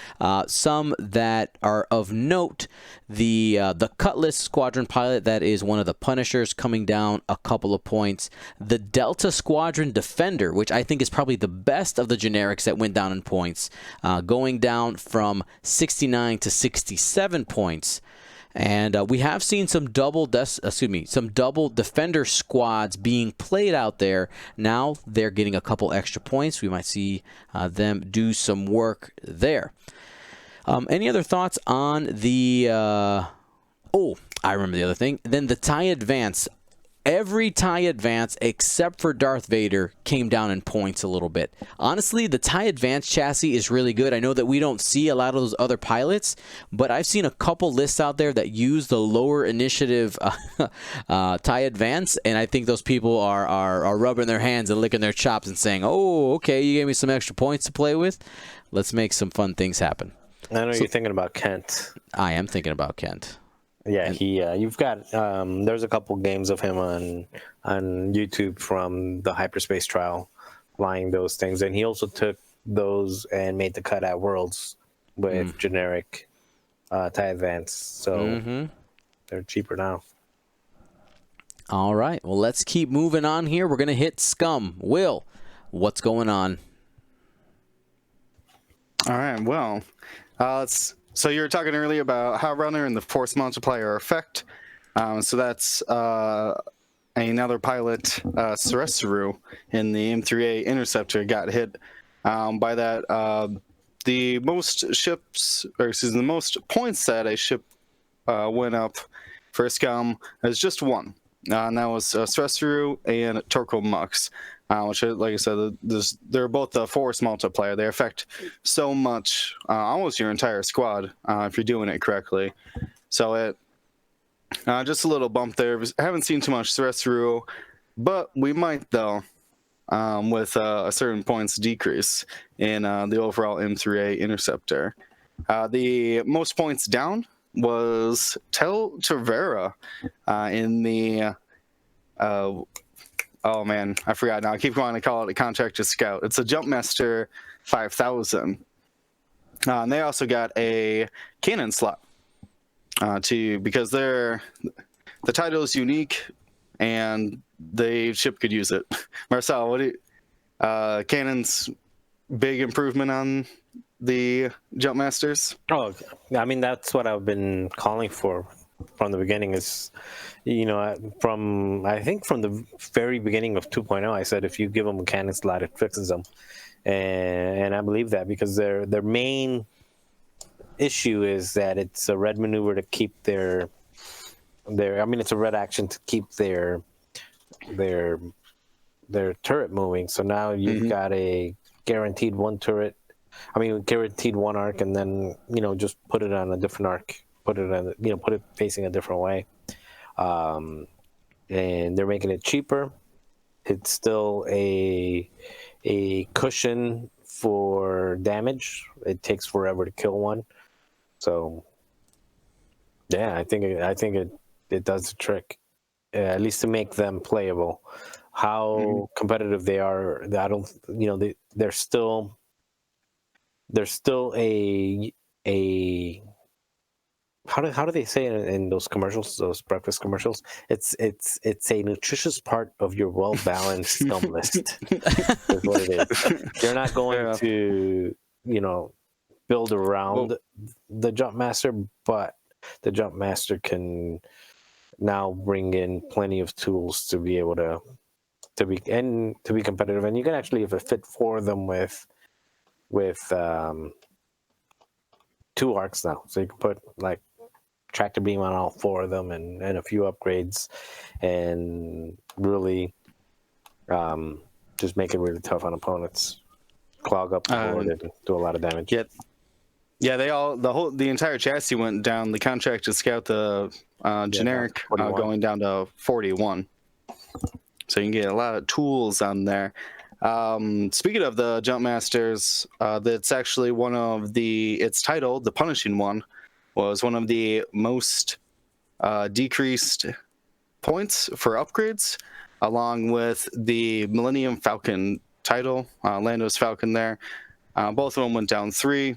Some that are of note, the Cutlass Squadron pilot, that is one of the Punishers, coming down a couple of points. The Delta Squadron Defender, which I think is probably the best of the generics that went down in points, going down from 69 to 67 points. And we have seen some double defender squads being played out there. Now they're getting a couple extra points. We might see them do some work there. Any other thoughts on the... oh, I remember the other thing. Then the TIE Advance. Every TIE Advance except for Darth Vader came down in points a little bit. Honestly, the TIE Advance chassis is really good. I know that we don't see a lot of those other pilots, but I've seen a couple lists out there that use the lower initiative TIE Advance, and I think those people are rubbing their hands and licking their chops and saying, oh, okay, you gave me some extra points to play with. Let's make some fun things happen. I know you're thinking about Kent. I am thinking about Kent. Yeah, you've got there's a couple games of him on YouTube from the hyperspace trial flying those things, and he also took those and made the cut at Worlds with generic TIE Advance, so they're cheaper now. All right, well, let's keep moving on here. We're gonna hit Scum. Will, what's going on? All right, well, so you were talking earlier about Hot Runner and the Force Multiplier effect. So that's another pilot, Separatist, in the M3A Interceptor got hit by that. The most points that a ship went up for Scum is just one. And that was Separatist and Torko Mux. Which, like I said, they're both the Force Multiplier. They affect so much, almost your entire squad, if you're doing it correctly. So it just a little bump there. I haven't seen too much Separatist, but we might, though, with a certain points decrease in the overall M3A Interceptor. The most points down was Tel Tavera in the... oh man, I forgot now. I keep wanting to call it a Contractor Scout. It's a Jumpmaster 5000. And they also got a cannon slot because the title is unique and the ship could use it. Marcel, what do you, cannons big improvement on the Jumpmasters? Oh, I mean, that's what I've been calling for from the beginning. Is, I think from the very beginning of 2.0, I said if you give them a cannon slot, it fixes them, and I believe that because their main issue is that it's a red maneuver to keep their it's a red action to keep their turret moving. So now you've got a guaranteed guaranteed one arc, and then just put it on a different arc. Put it facing a different way, and they're making it cheaper. It's still a cushion for damage. It takes forever to kill one, so yeah, I think it does the trick, at least to make them playable. How competitive they are, I don't. They're still a how do they say it in those commercials, those breakfast commercials? It's a nutritious part of your well-balanced scum list. Is what it is. You're not going to build around the Jumpmaster, but the Jumpmaster can now bring in plenty of tools to be able to be competitive, and you can actually have a fit for them with 2 arcs now, so you can put like tractor beam on all 4 of them and a few upgrades, and really just make it really tough on opponents, clog up the board and do a lot of damage. Yeah, the entire chassis went down. The Contractor Scout, the generic, going down to 41. So you can get a lot of tools on there. Speaking of the Jumpmasters, that's actually one of it's titled The Punishing One, was one of the most decreased points for upgrades, along with the Millennium Falcon title, Lando's Falcon there. Both of them went down 3.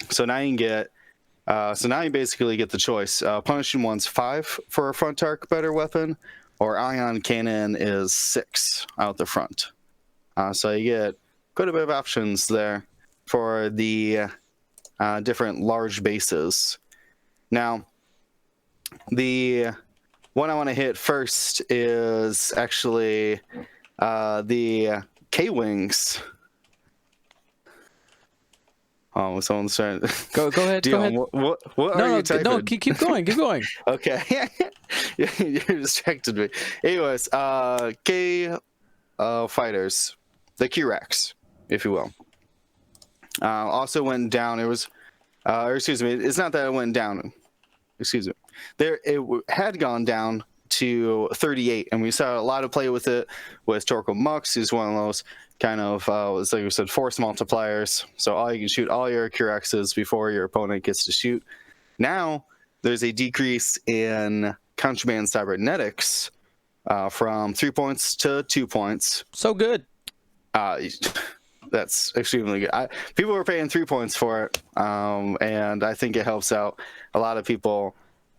So now you can get, so now you basically get the choice. Punishing one's 5 for a front arc better weapon, or Ion Cannon is 6 out the front. So you get quite a bit of options there for the different large bases. Now, the one I want to hit first is actually the K-Wings. Oh, someone's trying to... Go ahead. Dion, Go ahead. what are you typing? No, keep going. Keep going. Okay. You distracted me. Anyways, K fighters, the Q-Rex, if you will, also went down. It was, or excuse me, it's not that it went down. Excuse me. It had gone down to 38, and we saw a lot of play with it with Torkoal Mux, who's one of those kind of, was like we said, force multipliers. So you can shoot all your Q-Rexes before your opponent gets to shoot. Now, there's a decrease in Contraband Cybernetics from 3 points to 2 points. So good. That's extremely good. People were paying 3 points for it, and I think it helps out a lot of people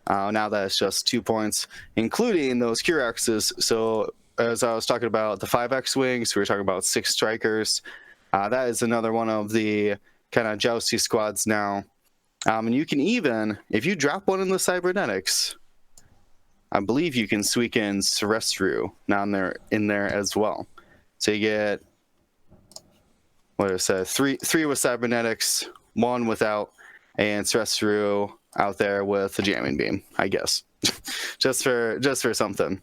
now that it's just 2 points, including those Q-Rexes. So as I was talking about the 5X wings, we were talking about 6 strikers. That is another one of the kind of jousty squads now. And you can even, if you drop one in the cybernetics, I believe you can squeak in Serestru now in there as well. So you get, what did it say, three with cybernetics, 1 without, and Serestru out there with the jamming beam, I guess, just for something.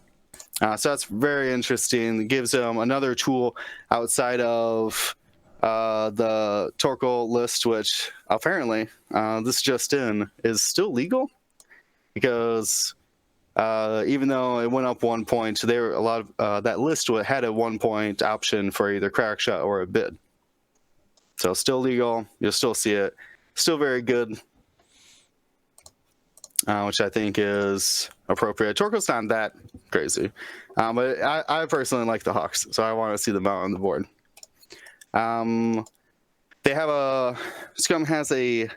So that's very interesting. It gives them another tool outside of the Torkoal list, which apparently this just in is still legal, because even though it went up 1 point, there were a lot of that list had a 1 point option for either crack shot or a bid. So still legal. You'll still see it. Still very good, which I think is appropriate. Torkoal's not that crazy, but I personally like the Hawks, so I want to see them out on the board. They have Scum has a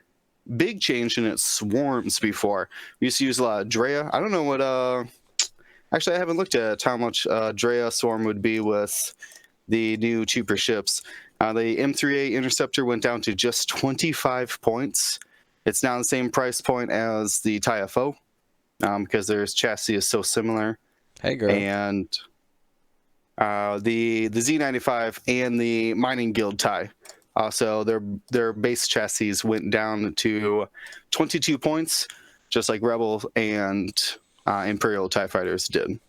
big change in its swarms before. We used to use a lot of Drea. I don't know what, actually I haven't looked at how much Drea swarm would be with the new cheaper ships. The M3A Interceptor went down to just 25 points. It's now the same price point as the TIE-FO, because their chassis is so similar. Hey, girl. And the Z95 and the Mining Guild TIE, also their base chassis went down to 22 points, just like Rebel and Imperial TIE Fighters did.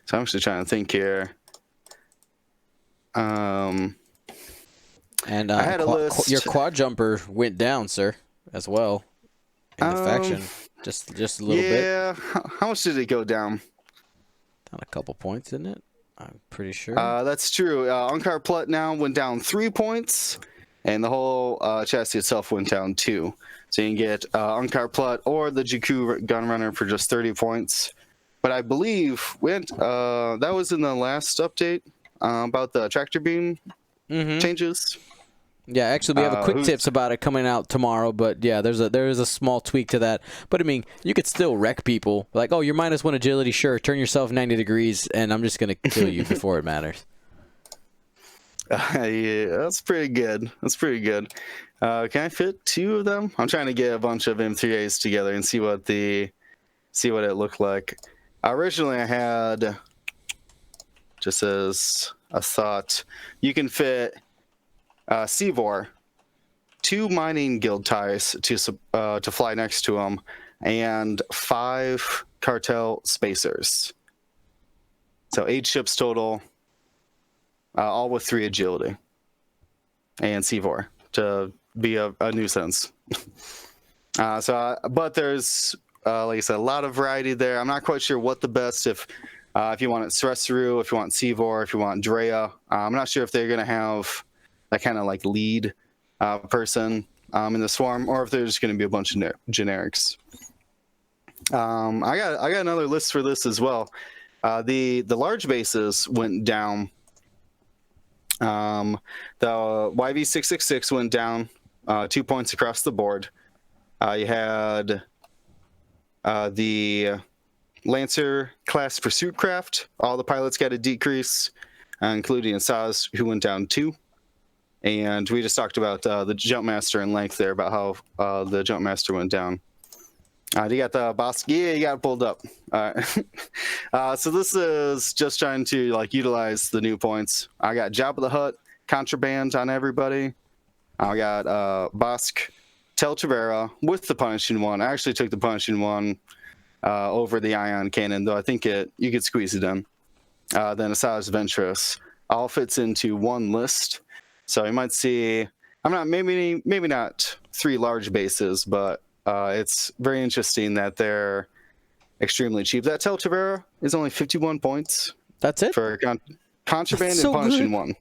So I'm actually trying to think here. And I had a list. Your quad jumper went down, sir, as well in the faction. Just a little bit. Yeah, how much did it go down? Down a couple points, isn't it? I'm pretty sure. That's true. Unkar Plut now went down 3 points, and the whole chassis itself went down 2. So you can get Unkar Plut or the Jakku Gunrunner for just 30 points. But I believe that was in the last update about the tractor beam changes. Yeah, actually, we have a quick tips about it coming out tomorrow. But yeah, there is a small tweak to that. But I mean, you could still wreck people. Like, oh, you're -1 agility, sure. Turn yourself 90 degrees, and I'm just gonna kill you before it matters. Yeah, that's pretty good. That's pretty good. Can I fit 2 of them? I'm trying to get a bunch of M3As together and see what it looked like. Originally, I had, just as a thought, you can fit Seavor, 2 Mining Guild ties to fly next to them, and 5 Cartel Spacers. So 8 ships total, all with 3 agility, and Seavor to be a nuisance. But there's, like I said, a lot of variety there. I'm not quite sure what the best, if you want it Serestru, if you want Seavor, if you want Drea. I'm not sure if they're going to have that kind of like lead person in the swarm, or if there's just going to be a bunch of generics. I got another list for this as well. The large bases went down. The YV666 went down 2 points across the board. You had the Lancer class pursuit craft. All the pilots got a decrease, including Asaz, who went down 2. And we just talked about the jump master in length there, about how the jump master went down. You got the boss. Yeah, you got it pulled up. So this is just trying to like utilize the new points. I got Jabba the Hutt, contraband on everybody. I got Bosk, Tel Tavera with the punishing one. I actually took the punishing one over the ion cannon, though I think you could squeeze it in. Then Asajj Ventress all fits into one list. So you might see, maybe not 3 large bases, but it's very interesting that they're extremely cheap. That Tel Tavera is only 51 points. That's it? For contraband so and punishing good. one.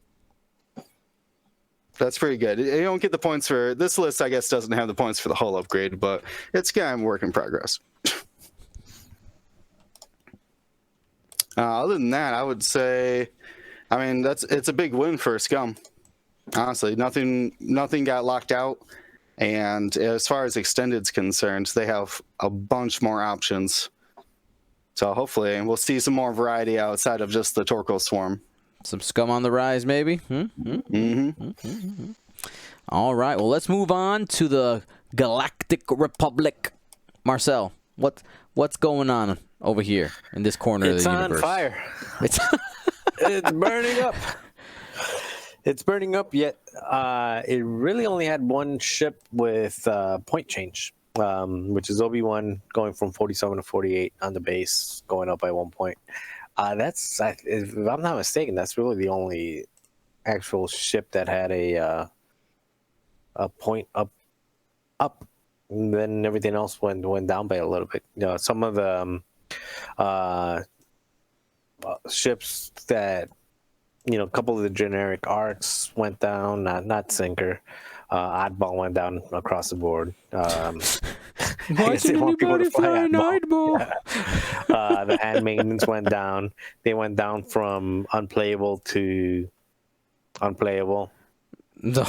That's pretty good. You don't get the points for this list. I guess doesn't have the points for the hull upgrade, but it's kind of work in progress. Other than that, I would say, it's a big win for Scum. Honestly, nothing got locked out, and as far as extended's concerned, they have a bunch more options. So hopefully, we'll see some more variety outside of just the Torkoal Swarm. Some Scum on the rise, maybe. All right. Well, let's move on to the Galactic Republic. Marcel, what's going on over here in this corner of the universe? It's on fire. It's burning up. It's burning up, yet it really only had one ship with point change, which is Obi-Wan going from 47 to 48 on the base, going up by 1 point. If I'm not mistaken, that's really the only actual ship that had a point up. And then everything else went down by a little bit. You know, some of the ships that, you know, a couple of the generic arcs went down, not sinker. Oddball went down across the board. Why should anybody fly an Oddball? Yeah. The hand maintenance went down. They went down from unplayable to unplayable. No.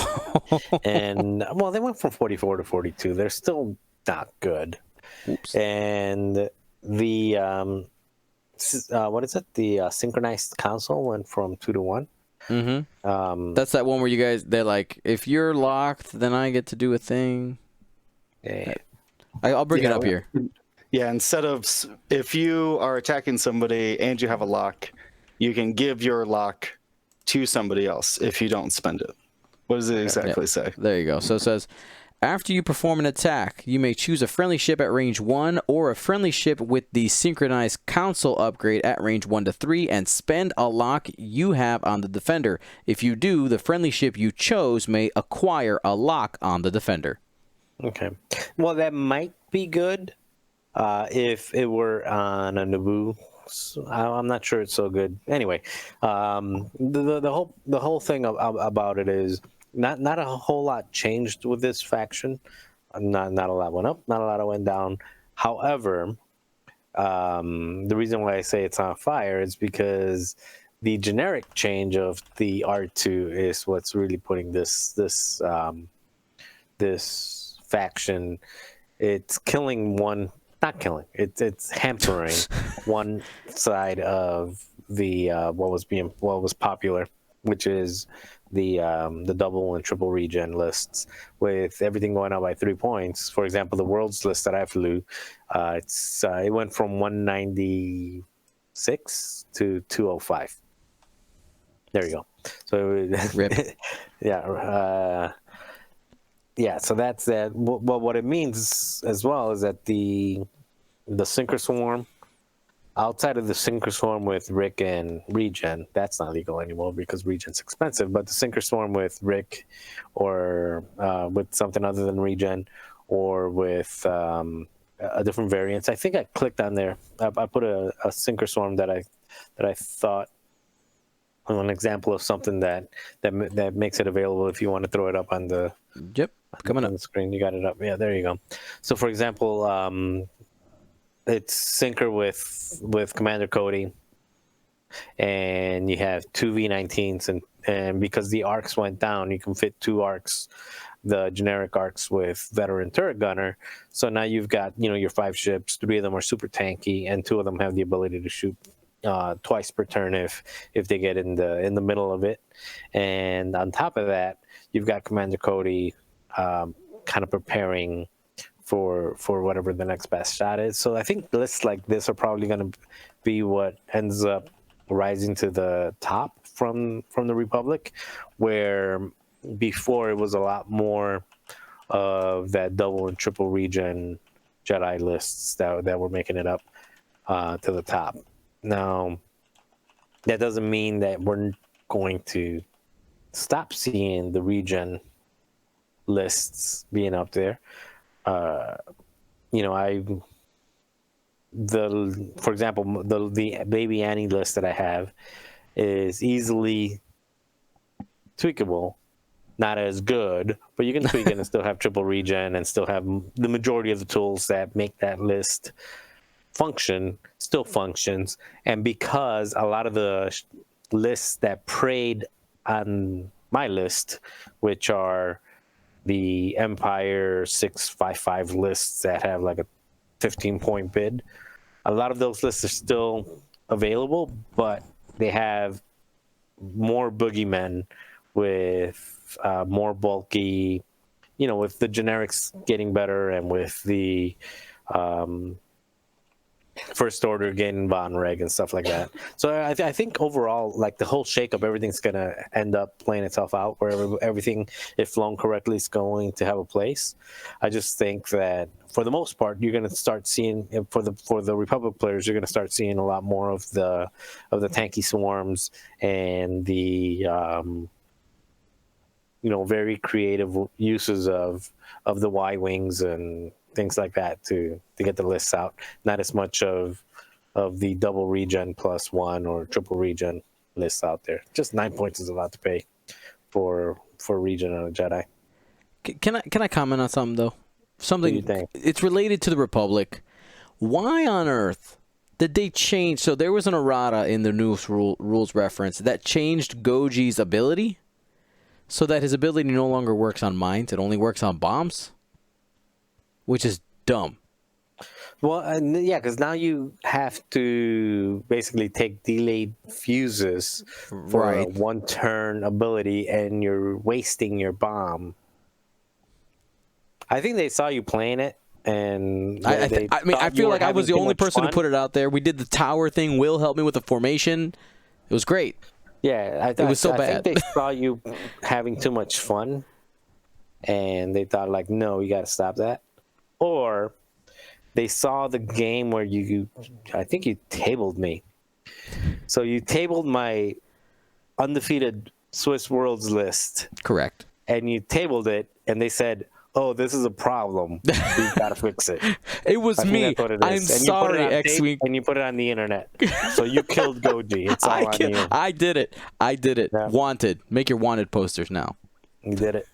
And well, they went from 44 to 42. They're still not good. Oops. And the what is it? The synchronized console went from 2 to 1. Mm-hmm. That's that one where they're like, if you're locked, then I get to do a thing. Yeah. I'll bring it up here. Yeah, instead of if you are attacking somebody and you have a lock, you can give your lock to somebody else if you don't spend it. What does it exactly say? There you go. So it says, after you perform an attack, you may choose a friendly ship at range 1 or a friendly ship with the synchronized console upgrade at range 1 to 3 and spend a lock you have on the defender. If you do, the friendly ship you chose may acquire a lock on the defender. Okay. Well, that might be good if it were on a Naboo. I'm not sure it's so good. Anyway, the whole thing about it is not a whole lot changed with this faction. Not a lot went up, not a lot went down. However, the reason why I say it's on fire is because the generic change of the R2 is what's really putting this faction. It's killing one. Not killing. It's hampering one side of the what was popular, which is the double and triple regen lists. With everything going up by 3 points, for example, the world's list that I flew, it went from 196 to 205. There you go. So Rip. Yeah. Yeah, so that's that. Well, what it means as well is that the Synchro Swarm, outside of the Synchro Swarm with Rick and Regen, that's not legal anymore because Regen's expensive. But the Synchro Swarm with Rick, or with something other than Regen, or with a different variant. I think I clicked on there. I put a Synchro Swarm that I thought. An example of something that makes it available if you want to throw it up on the. Yep. Coming on up. the screen. You got it up. Yeah, there you go. So, for example, it's syncer with Commander Cody, and you have two V19s, and because the arcs went down, you can fit two arcs, the generic arcs with veteran turret gunner. So now you've got your 5 ships. 3 of them are super tanky, and 2 of them have the ability to shoot twice per turn if they get in the middle of it. And on top of that, you've got Commander Cody kind of preparing for whatever the next best shot is. So I think lists like this are probably going to be what ends up rising to the top from the Republic, where before it was a lot more of that double and triple regen Jedi lists that were making it up to the top. Now, that doesn't mean that we're going to stop seeing the regen lists being up there. For example, the Baby Annie list that I have is easily tweakable. Not as good, but you can tweak it and still have triple regen and still have the majority of the tools that make that list still functions. And because a lot of the lists that preyed on my list, which are the Empire 655 lists that have like a 15-point bid, a lot of those lists are still available, but they have more boogeymen with more bulky, with the generics getting better and with the First Order getting Von Reg and stuff like that. So I think overall, like the whole shakeup, everything's going to end up playing itself out where everything, if flown correctly, is going to have a place. I just think that for the most part, you're going to start seeing, for the Republic players, you're going to start seeing a lot more of the tanky swarms and the very creative uses of the Y-wings and things like that to get the lists out. Not as much of the double regen plus 1 or triple regen lists out there. Just 9 points is a lot to pay for regen on a Jedi. Can I comment on something though? Something. What do you think? It's related to the Republic. Why on earth did they change? So there was an errata in the newest rules reference that changed Goji's ability, so that his ability no longer works on mines. It only works on bombs, which is dumb. Well, yeah, because now you have to basically take delayed fuses for a one-turn ability, and you're wasting your bomb. I think they saw you playing it, and I feel like I was the only person who put it out there. We did the tower thing. Will helped me with the formation. It was great. Yeah, it was so bad. I think they saw you having too much fun, and they thought, like, no, you got to stop that. Or they saw the game where I think you tabled me. So you tabled my undefeated Swiss Worlds list. Correct. And you tabled it, and they said, oh, this is a problem. We've got to fix it. It was me. I'm sorry, X-Wing. And you put it on the internet. So you killed Goji. It's all on you. I did it. Yeah. Wanted. Make your wanted posters now. You did it.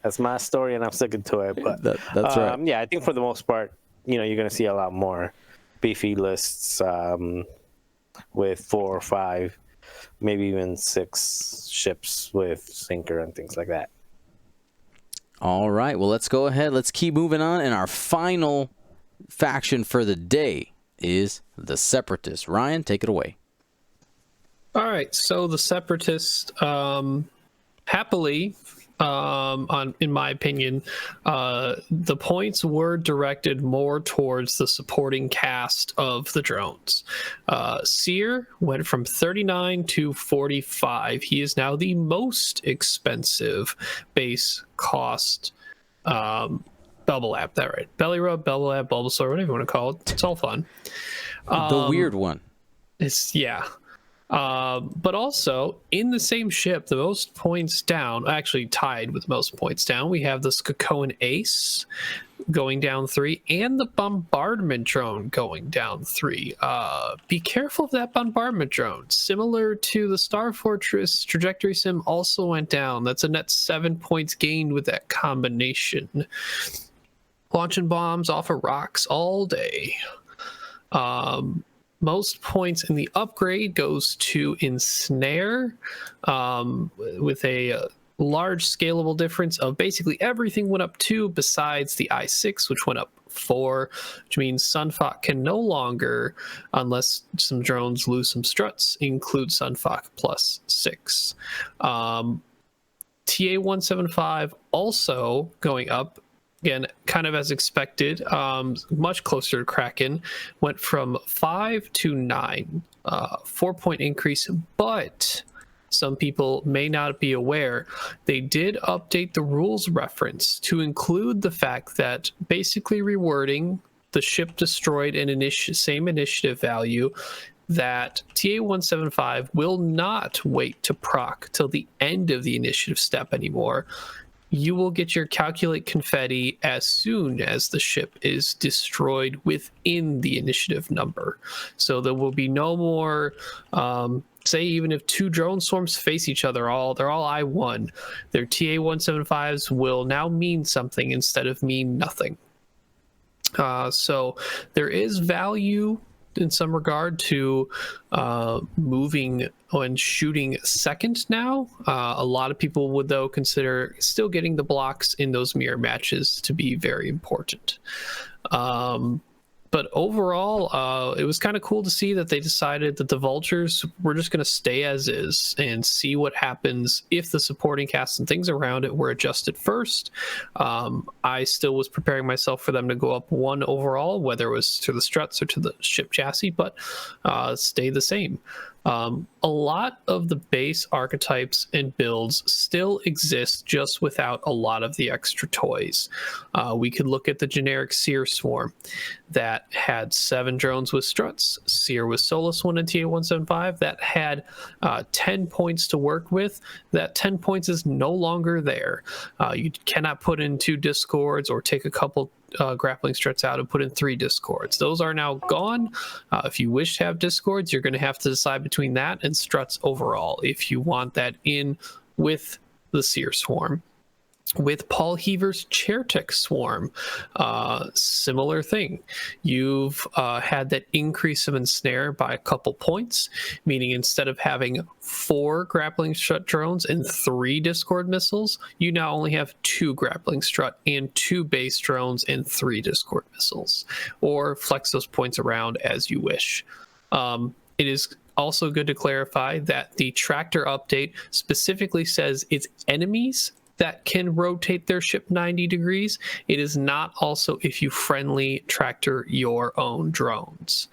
That's my story, and I'm sticking to it. But that's right. Yeah, I think for the most part, you're going to see a lot more beefy lists with 4 or 5, maybe even 6 ships with sinker and things like that. All right, well, let's go ahead. Let's keep moving on. And our final faction for the day is the Separatist. Ryan, take it away. All right, so the Separatist, happily, in my opinion, the points were directed more towards the supporting cast of the drones. Seer went from 39 to 45. He is now the most expensive base cost bubble app. That right? Belly rub, bubble app, Bulbasaur, whatever you want to call it. It's all fun. The weird one. Yeah. But also in the same ship, the most points down, actually tied with most points down, we have the Skakoan Ace going down 3 and the bombardment drone going down 3. Be careful of that bombardment drone. Similar to the Star Fortress trajectory sim, also went down. That's a net 7 points gained with that combination. Launching bombs off of rocks all day. Most points in the upgrade goes to Ensnare, with a large scalable difference of basically everything went up 2 besides the I6, which went up 4, which means Sunfok can no longer, unless some drones lose some struts, include Sunfok plus 6. TA-175 also going up. Again, kind of as expected, much closer to Kraken, went from 5 to 9, 4-point increase, but some people may not be aware, they did update the rules reference to include the fact that basically rewording the ship destroyed in same initiative value, that TA-175 will not wait to proc till the end of the initiative step anymore. You will get your calculate confetti as soon as the ship is destroyed within the initiative number. So there will be no more, say even if 2 drone swarms face each other, they're all I1, their TA-175s will now mean something instead of mean nothing. So there is value in some regard to moving and shooting second now. A lot of people would, though, consider still getting the blocks in those mirror matches to be very important. But overall, it was kind of cool to see that they decided that the Vultures were just going to stay as is and see what happens if the supporting cast and things around it were adjusted first. I still was preparing myself for them to go up 1 overall, whether it was to the struts or to the ship chassis, but stay the same. A lot of the base archetypes and builds still exist, just without a lot of the extra toys. We could look at the generic Seer Swarm that had 7 drones with struts, Seer with Solus 1 and TA-175, that had 10 points to work with. That 10 points is no longer there. You cannot put in 2 discords or take a couple grappling struts out and put in 3 discords. Those are now gone. If you wish to have discords, you're going to have to decide between that and struts overall if you want that in with the Seer Swarm. With Paul Heaver's Chairtech Swarm, similar thing. You've had that increase of Ensnare by a couple points, meaning instead of having 4 grappling strut drones and 3 Discord missiles, you now only have 2 grappling strut and 2 base drones and 3 Discord missiles, or flex those points around as you wish. It is also good to clarify that the tractor update specifically says it's enemies that can rotate their ship 90 degrees. It is not also if you friendly tractor your own drones.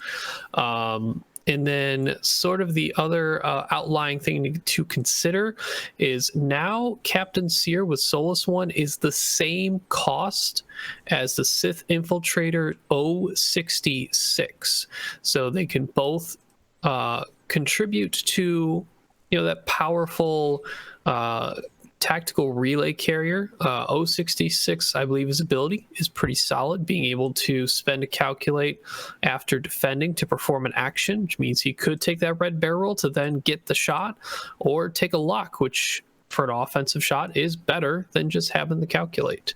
And then sort of the other outlying thing to consider is now Captain Seer with Solus 1 is the same cost as the Sith Infiltrator 066. So they can both contribute to, that powerful tactical relay carrier. 066, I believe his ability is pretty solid, being able to spend a calculate after defending to perform an action, which means he could take that red barrel to then get the shot, or take a lock, which for an offensive shot is better than just having the calculate.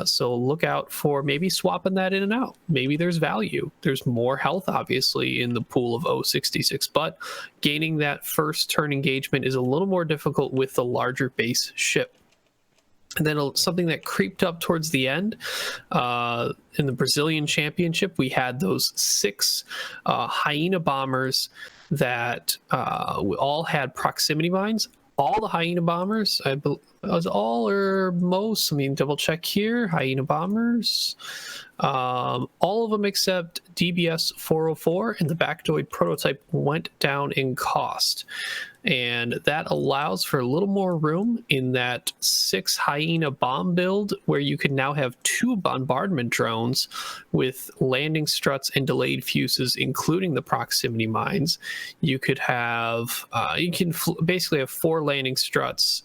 So look out for maybe swapping that in and out. Maybe there's value. There's more health, obviously, in the pool of 066, but gaining that first turn engagement is a little more difficult with the larger base ship. And then something that creeped up towards the end, in the Brazilian Championship, we had those 6 Hyena bombers that all had proximity mines. All the Hyena bombers, was all or most, double check here, Hyena bombers. All of them except DBS 404 and the Bactoid prototype went down in cost. And that allows for a little more room in that 6 Hyena bomb build, where you can now have 2 bombardment drones with landing struts and delayed fuses, including the proximity mines. You could have, basically have 4 landing struts,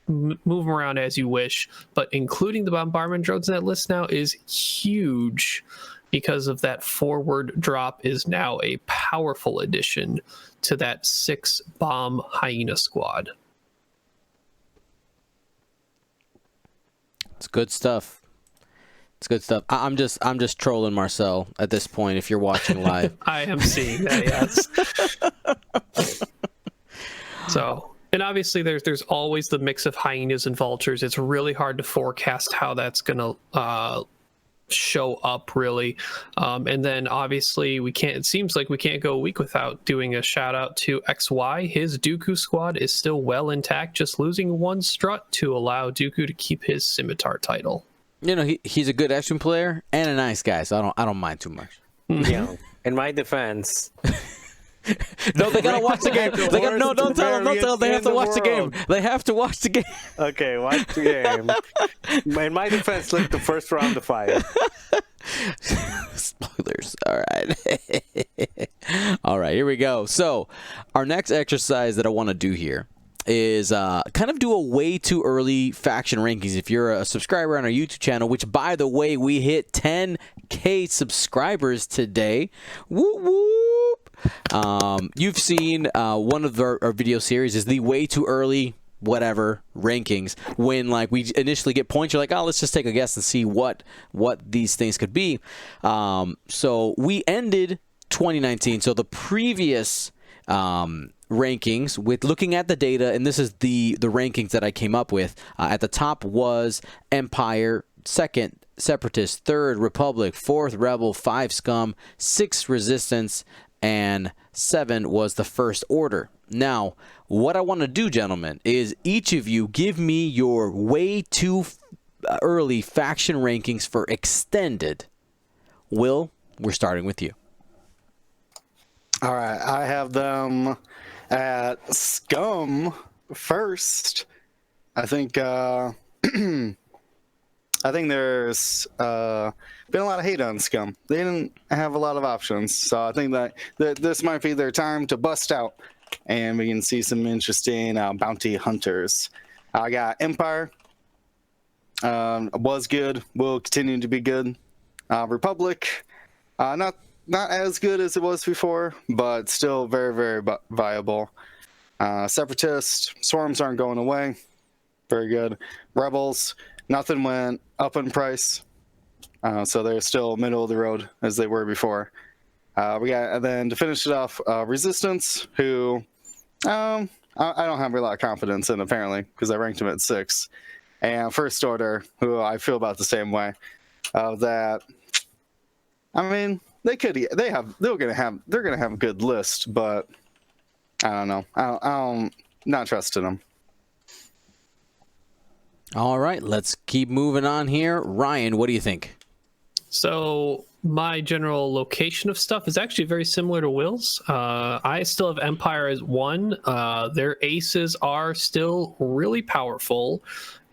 move them around as you wish, but including the bombardment drones in that list now is huge, because of that forward drop is now a powerful addition to that 6 bomb Hyena squad. It's good stuff. It's good stuff. I'm just trolling Marcel at this point. If you're watching live, I am seeing that. Yes. So. And obviously, there's always the mix of hyenas and vultures. It's really hard to forecast how that's going to show up, really. And then obviously, we can't. It seems like we can't go a week without doing a shout out to XY. His Dooku squad is still well intact, just losing 1 strut to allow Dooku to keep his scimitar title. you know, he's a good action player and a nice guy, so I don't mind too much. Yeah. In my defense. No, they gotta watch the game. No, don't tell them. Don't tell them. They have to watch the game. They have to watch the game. Okay, watch the game. In my defense, look, the first round of fire. Spoilers. All right. All right, here we go. So our next exercise that I want to do here is kind of do a way too early faction rankings. If you're a subscriber on our YouTube channel, which, by the way, we hit 10K subscribers today. Whoop, whoop. You've seen one of our video series is the way too early whatever rankings, when like we initially get points, you're like, oh, let's just take a guess and see what these things could be. So we ended 2019, so the previous rankings with looking at the data, and this is the rankings that I came up with. At the top was Empire, second Separatist, third Republic, fourth Rebel, 5 Scum, 6 Resistance, and 7 was the First Order. Now, what I want to do, gentlemen, is each of you give me your way too early faction rankings for extended. Will, we're starting with you. All right, I have them at Scum first. I think I think there's been a lot of hate on Scum. They didn't have a lot of options, so I think that this might be their time to bust out, and we can see some interesting bounty hunters. I got Empire. Was good. Will continue to be good. Republic, not as good as it was before, but still very, very viable. Separatist, Swarms aren't going away. Very good. Rebels, nothing went up in price, so they're still middle of the road as they were before. We got, and then to finish it off, Resistance, who I don't have a lot of confidence in, apparently, because I ranked them at 6. And First Order, who I feel about the same way. That, I mean, they're gonna have a good list, but I don't know. I'm not trusting them. All right, let's keep moving on here. Ryan, what do you think? So my general location of stuff is actually very similar to Will's. I still have Empire as 1. Their aces are still really powerful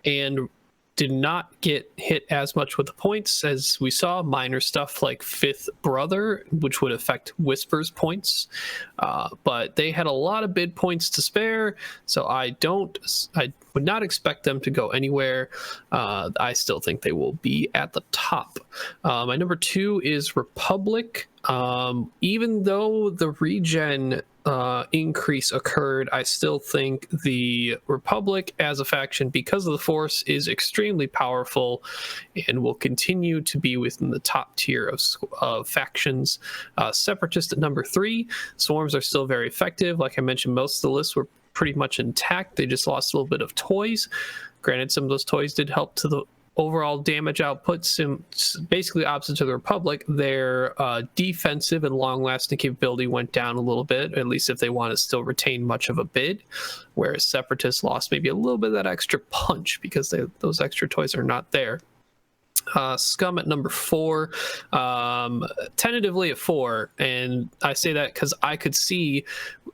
and did not get hit as much with the points as we saw. Minor stuff like Fifth Brother, which would affect Whisper's points. But they had a lot of bid points to spare, so I would not expect them to go anywhere. I still think they will be at the top. My number 2 is Republic. Even though the regen increase occurred, I still think the Republic as a faction, because of the Force, is extremely powerful and will continue to be within the top tier of factions. Separatist at number 3. Swarms are still very effective. Like I mentioned, most of the lists were pretty much intact. They just lost a little bit of toys. Granted, some of those toys did help to the overall damage output. Basically opposite to the Republic, their defensive and long-lasting capability went down a little bit, at least if they want to still retain much of a bid, whereas Separatists lost maybe a little bit of that extra punch because those extra toys are not there. Scum at number 4, tentatively at 4, and I say that because I could see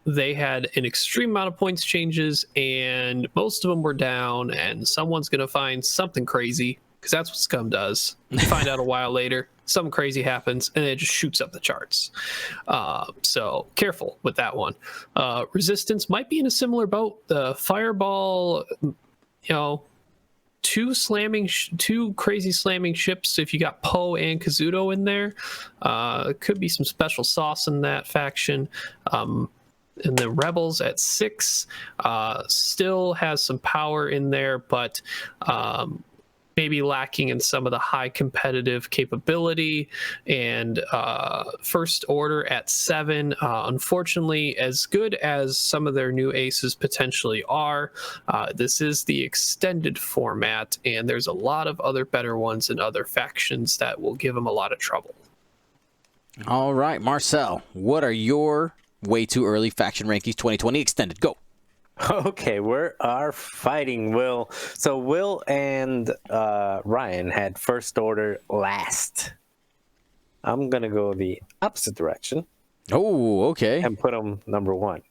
they had an extreme amount of points changes, and most of them were down, and someone's gonna find something crazy, because that's what Scum does. You find out a while later, something crazy happens, and it just shoots up the charts. So careful with that one. Resistance might be in a similar boat. The Fireball, two crazy slamming ships. If you got Poe and Kazuto in there, could be some special sauce in that faction. And the Rebels at 6 still has some power in there, but maybe lacking in some of the high competitive capability. And First Order at 7, unfortunately, as good as some of their new aces potentially are, this is the extended format, and there's a lot of other better ones in other factions that will give them a lot of trouble. All right, Marcel, what are your way too early faction rankings 2020 extended? Go. Okay, we are fighting Will. So Will and Ryan had First Order last. I'm going to go the opposite direction. Oh, okay. And put them number 1.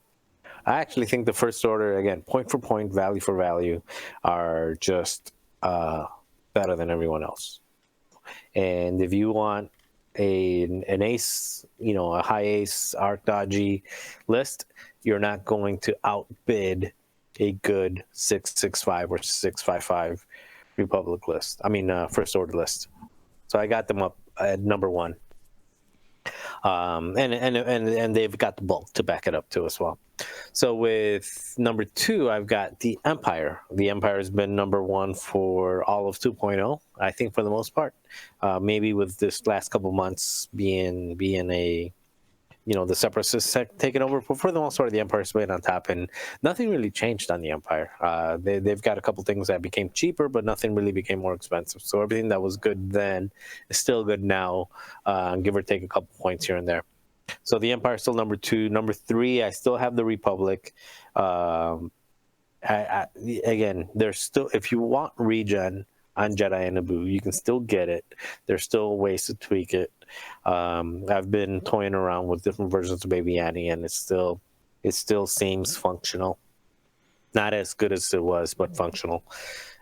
I actually think the First Order, again, point for point, value for value, are just better than everyone else. And if you want an ace, a high ace, arc dodgy list, you're not going to outbid a good 665 or 655 Republic list. First Order list. So I got them up at number 1. And they've got the bulk to back it up too as well. So with number 2, I've got the Empire. The Empire has been number 1 for all of 2.0, I think, for the most part. Maybe with this last couple months being a, the Separatists taking over, but for the most part, the Empire's been on top, and nothing really changed on the Empire. They've got a couple things that became cheaper, but nothing really became more expensive. So everything that was good then is still good now, give or take a couple points here and there. So the Empire is still number 2. Number 3, I still have the Republic. Again, there's still, if you want regen on Jedi and Naboo, you can still get it. There's still ways to tweak it. I've been toying around with different versions of Baby Annie, and it still seems functional. Not as good as it was, but functional,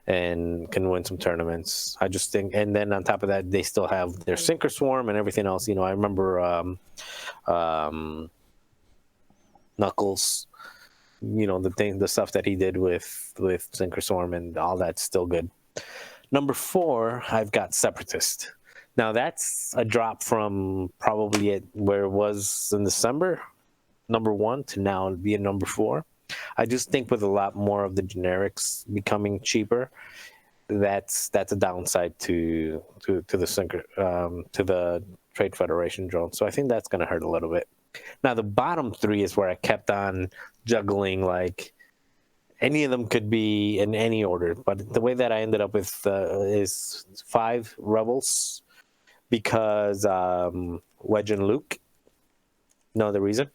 and can win some tournaments. I just think, and then on top of that, they still have their Sinker Swarm and everything else. I remember Knuckles, the stuff that he did with Sinker Swarm, and all that's still good. Number 4, I've got Separatist. Now that's a drop from probably at where it was in December, number 1, to now being number 4. I just think with a lot more of the generics becoming cheaper, that's a downside to the Sinker, to the Trade Federation drone. So I think that's going to hurt a little bit. Now the bottom 3 is where I kept on juggling, like any of them could be in any order, but the way that I ended up with is 5 Rebels, because Wedge and Luke. No other reason.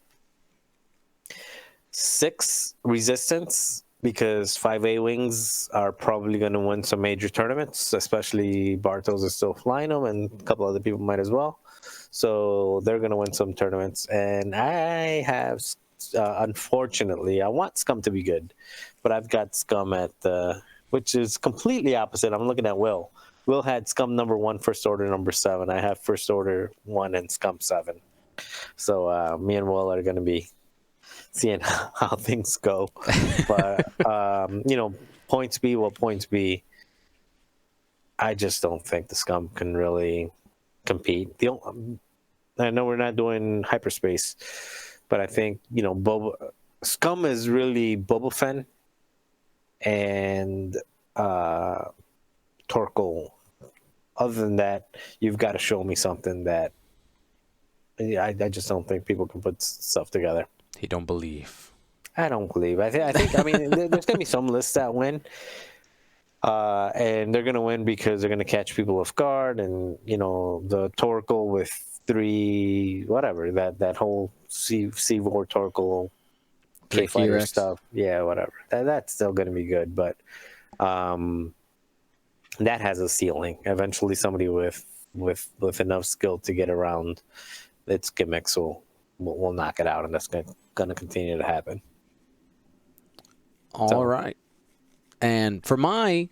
6 Resistance, because 5 A-Wings are probably going to win some major tournaments, especially Bartos is still flying them, and a couple other people might as well. So they're going to win some tournaments. And I have, unfortunately, I want Scum to be good, but I've got Scum at which is completely opposite. I'm looking at Will. Will had Scum number 1, First Order number 7. I have First Order 1 and Scum 7. So me and Will are going to be seeing how things go. But, points be what points be. I just don't think the Scum can really compete. I know we're not doing hyperspace, but I think, Scum is really Boba Fett and Torkel. Other than that, you've got to show me something that I just don't think people can put stuff together. You don't believe. I don't believe. I think. There's going to be some lists that win, and they're going to win because they're going to catch people off guard, and the Torkel with 3 whatever that whole C4 Torkel K-Fighter stuff. Yeah, whatever. That's still going to be good, but. that has a ceiling. Eventually, somebody with enough skill to get around its gimmicks will knock it out, and that's going to continue to happen. All right. And for my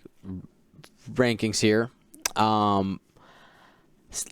rankings here,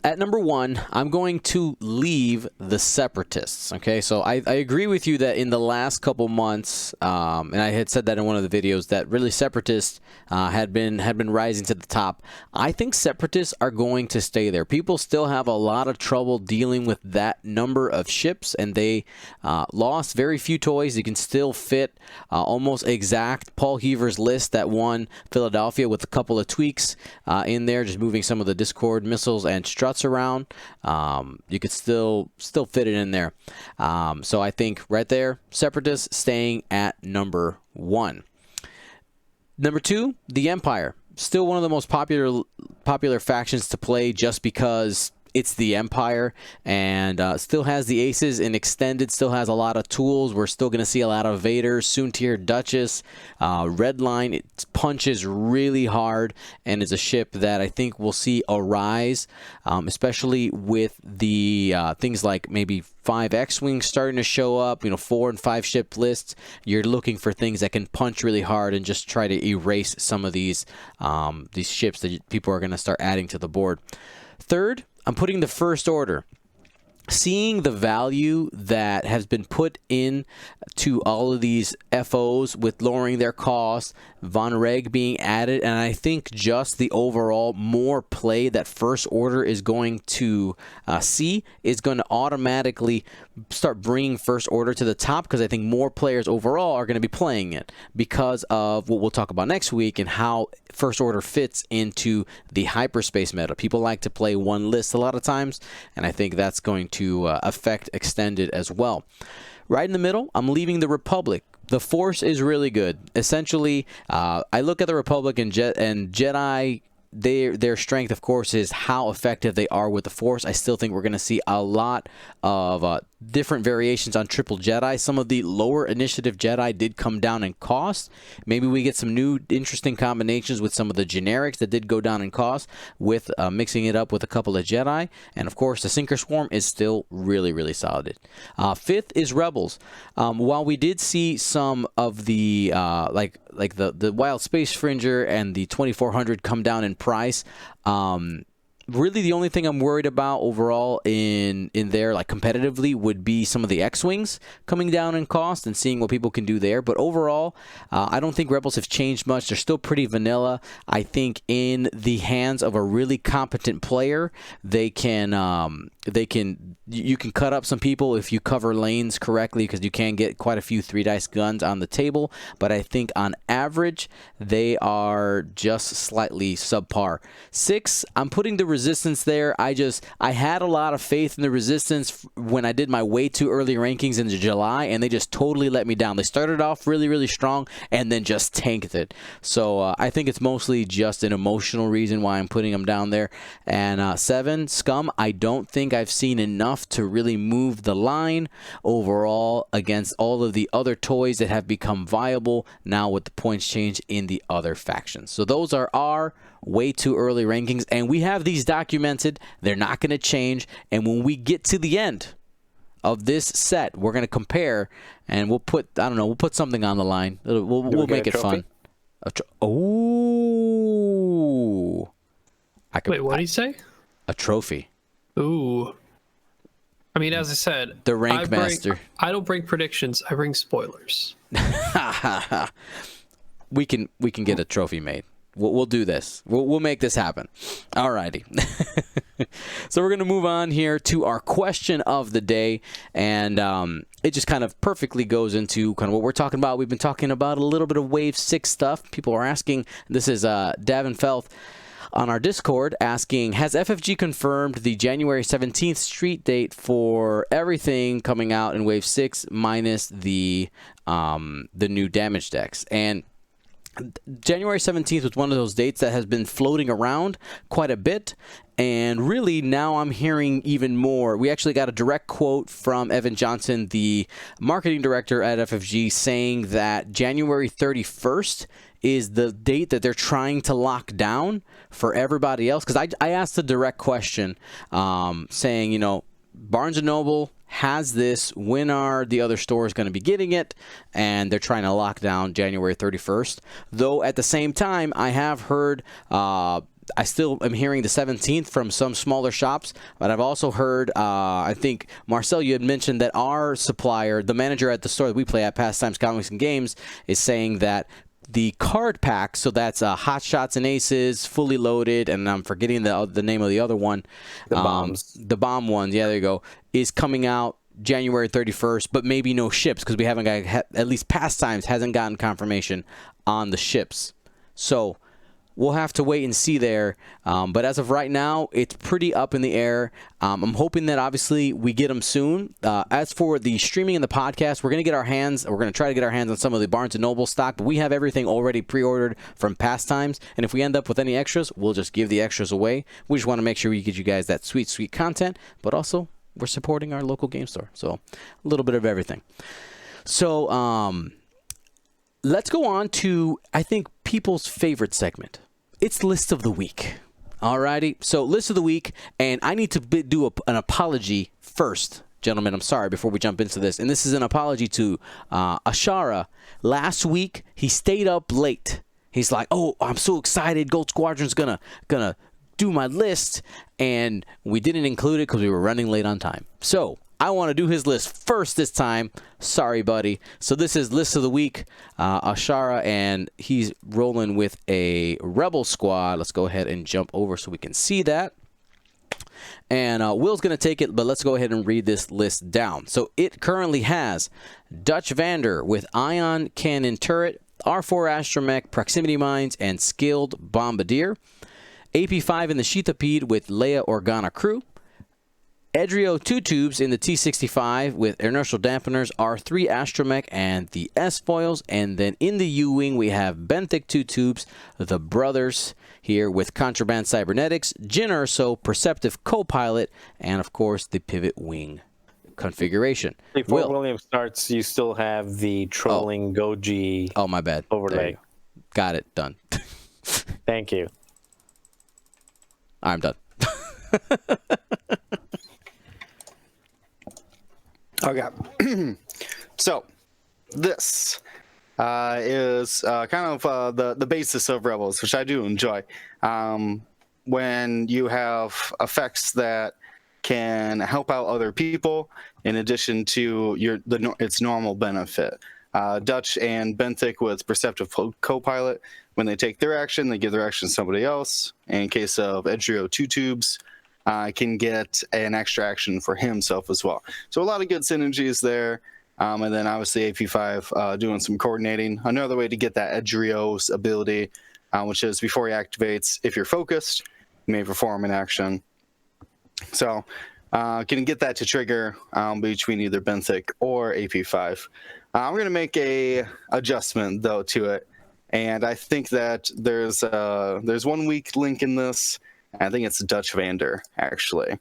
at number 1, I'm going to leave the Separatists. Okay, so I agree with you that in the last couple months, and I had said that in one of the videos, that really Separatists had been rising to the top. I think Separatists are going to stay there. People still have a lot of trouble dealing with that number of ships, and they lost very few toys. You can still fit almost exact Paul Heaver's list that won Philadelphia with a couple of tweaks in there, just moving some of the Discord missiles and struts around. You could still fit it in there. So I think right there, Separatists staying at number 1. Number 2, the Empire. Still one of the most popular factions to play, just because it's the Empire, and still has the aces in extended, still has a lot of tools. We're still going to see a lot of Vader, Soontir, Duchess, Redline. It punches really hard, and is a ship that I think we'll see a rise, especially with the things like maybe 5 X-Wings starting to show up, 4 and 5 ship lists. You're looking for things that can punch really hard and just try to erase some of these ships that people are going to start adding to the board. Third, I'm putting the First Order. Seeing the value that has been put in to all of these FOs with lowering their costs, Von Reg being added, and I think just the overall more play that First Order is going to see is going to automatically start bringing First Order to the top, because I think more players overall are going to be playing it because of what we'll talk about next week and how First Order fits into the hyperspace meta. People like to play one list a lot of times, and I think that's going to affect extended as well. Right in the middle, I'm leaving the Republic. The Force is really good. Essentially, I look at the Republic and Jedi. Their strength, of course, is how effective they are with the Force. I still think we're going to see a lot of different variations on triple Jedi. Some of the lower initiative Jedi did come down in cost. Maybe we get some new interesting combinations with some of the generics that did go down in cost, with mixing it up with a couple of Jedi. And of course, the Sinker Swarm is still really, really solid. Fifth is Rebels. While we did see some of the like the Wild Space Fringer and the 2400 come down in price, really the only thing I'm worried about overall in there, like competitively, would be some of the X-Wings coming down in cost and seeing what people can do there. But overall, I don't think Rebels have changed much. They're still pretty vanilla. I think in the hands of a really competent player, you can cut up some people if you cover lanes correctly, because you can get quite a few 3-dice guns on the table. But I think on average, they are just slightly subpar. 6, I'm putting the Resistance there. I had a lot of faith in the Resistance when I did my way too early rankings in July, and they just totally let me down. They started off really, really strong and then just tanked it. So I think it's mostly just an emotional reason why I'm putting them down there. And 7, Scum, I don't think I've seen enough to really move the line overall against all of the other toys that have become viable now with the points change in the other factions. So those are our way too early rankings, and we have these documented. They're not going to change, and when we get to the end of this set, we're going to compare, and we'll put, I don't know, we'll put something on the line. We'll make it fun. Oh, wait, what did he say? A trophy. Ooh. I mean, as I said, the rank master. I don't bring predictions. I bring spoilers. We can get a trophy made. We'll do this. We'll make this happen. Alrighty. So we're going to move on here to our question of the day, and it just kind of perfectly goes into kind of what we're talking about. We've been talking about a little bit of Wave 6 stuff. People are asking. This is Davin Felth on our Discord asking, has FFG confirmed the January 17th street date for everything coming out in Wave 6 minus the new damage decks? And January 17th was one of those dates that has been floating around quite a bit, and really now I'm hearing even more. We actually got a direct quote from Evan Johnson, the marketing director at FFG, saying that January 31st is the date that they're trying to lock down for everybody else. Because I asked a direct question saying, you know, Barnes & Noble has this. When are the other stores going to be getting it? And they're trying to lock down January 31st. Though at the same time, I have heard, I still am hearing the 17th from some smaller shops, but I've also heard, I think, Marcel, you had mentioned that our supplier, the manager at the store that we play at, Pastimes Comics and Games, is saying that the card pack, so that's Hot Shots and Aces, fully loaded, and I'm forgetting the name of the other one. The bombs. The bomb ones, yeah, there you go, is coming out January 31st, but maybe no ships because we haven't got, at least Pastimes hasn't gotten confirmation on the ships. So we'll have to wait and see there. But as of right now, it's pretty up in the air. I'm hoping that obviously we get them soon. As for the streaming and the podcast, we're going to try to get our hands on some of the Barnes & Noble stock, but we have everything already pre-ordered from Pastimes. And if we end up with any extras, we'll just give the extras away. We just want to make sure we get you guys that sweet, sweet content, but also we're supporting our local game store. So a little bit of everything. So let's go on to, I think, people's favorite segment. It's List of the Week. Alrighty, so List of the Week, and I need to do an apology first, gentlemen. I'm sorry before we jump into this, and this is an apology to Ashara. Last week, he stayed up late. He's like, "Oh, I'm so excited! Gold Squadron's gonna do my list," and we didn't include it because we were running late on time. So I want to do his list first this time. Sorry, buddy. So this is List of the Week, Ashara, and he's rolling with a Rebel squad. Let's go ahead and jump over so we can see that. And Will's going to take it, but let's go ahead and read this list down. So it currently has Dutch Vander with Ion Cannon Turret, R4 Astromech, Proximity Mines, and Skilled Bombardier. AP5 in the Sheathapede with Leia Organa Crew. Edrio 2 tubes in the T-65 with inertial dampeners, R3 Astromech, and the S-foils. And then in the U-wing, we have Benthic 2 tubes, the brothers here with Contraband Cybernetics, Jyn Erso, Perceptive Co-Pilot, and of course the pivot wing configuration. Before William starts, you still have the trolling Goji. Oh, my bad. Overlay. Got it. Done. Thank you. I'm done. Okay. So this is kind of the basis of Rebels, which I do enjoy. When you have effects that can help out other people in addition to its normal benefit. Dutch and Benthic with Perceptive Co-Pilot, when they take their action, they give their action to somebody else. In case of Edrio 2 tubes, can get an extra action for himself as well. So a lot of good synergies there. And then obviously AP5 doing some coordinating. Another way to get that Edrio's ability, which is before he activates, if you're focused, you may perform an action. So can get that to trigger between either Benthic or AP5. I'm going to make a adjustment though to it, and I think that there's one weak link in this. I think it's Dutch Vander actually.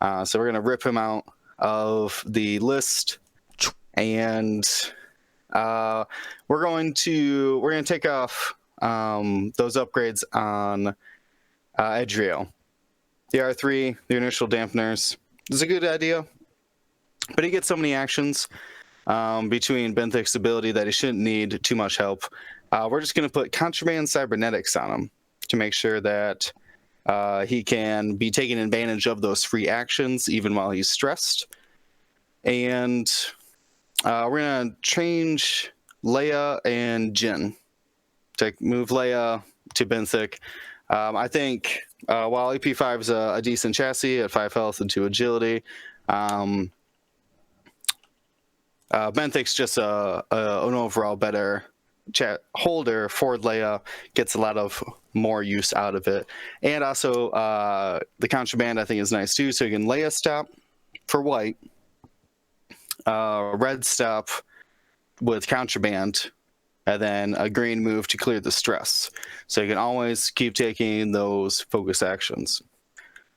So we're going to rip him out of the list, and we're going to take off those upgrades on Edrio. The R3, the initial dampeners, is a good idea, but he gets so many actions between Benthic's ability that he shouldn't need too much help. We're just going to put Contraband Cybernetics on him to make sure that he can be taking advantage of those free actions even while he's stressed. And we're going to change Leia and Jyn. Move Leia to Benthic. I think while AP5 is a decent chassis at 5 health and 2 agility, Benthic's just an overall better holder for Leia, gets a lot of more use out of it. And also the Contraband I think is nice too, so you can Leia stop for white, red stop with Contraband, and then a green move to clear the stress. So you can always keep taking those focus actions.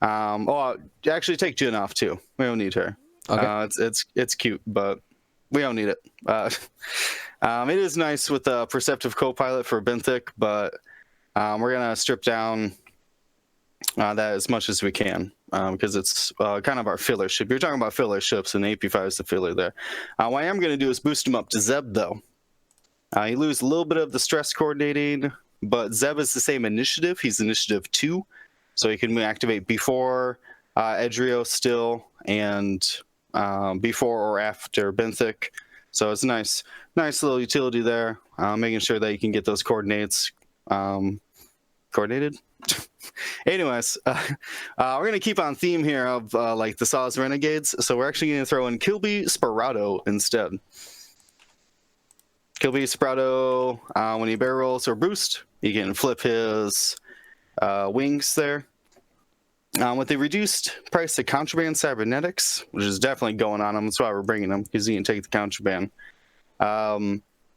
Actually take Jyn off too. We don't need her. Okay. It's cute, but we don't need it. It is nice with the Perceptive Co-Pilot for Benthic, but we're going to strip down that as much as we can because it's kind of our filler ship. You're talking about filler ships, and AP5 is the filler there. What I am going to do is boost him up to Zeb, though. You lose a little bit of the stress coordinating, but Zeb is the same initiative. He's initiative 2, so he can activate before Edrio still and before or after Benthic. So it's a nice little utility there, making sure that you can get those coordinates coordinated. Anyways, we're going to keep on theme here of like the Saw's Renegades. So we're actually going to throw in Kilby Sperado instead. Kilby Sperado, when he barrel rolls or boost, you can flip his wings there. With the reduced price of contraband cybernetics, which is definitely going on him, that's why we're bringing him, because he can take the contraband.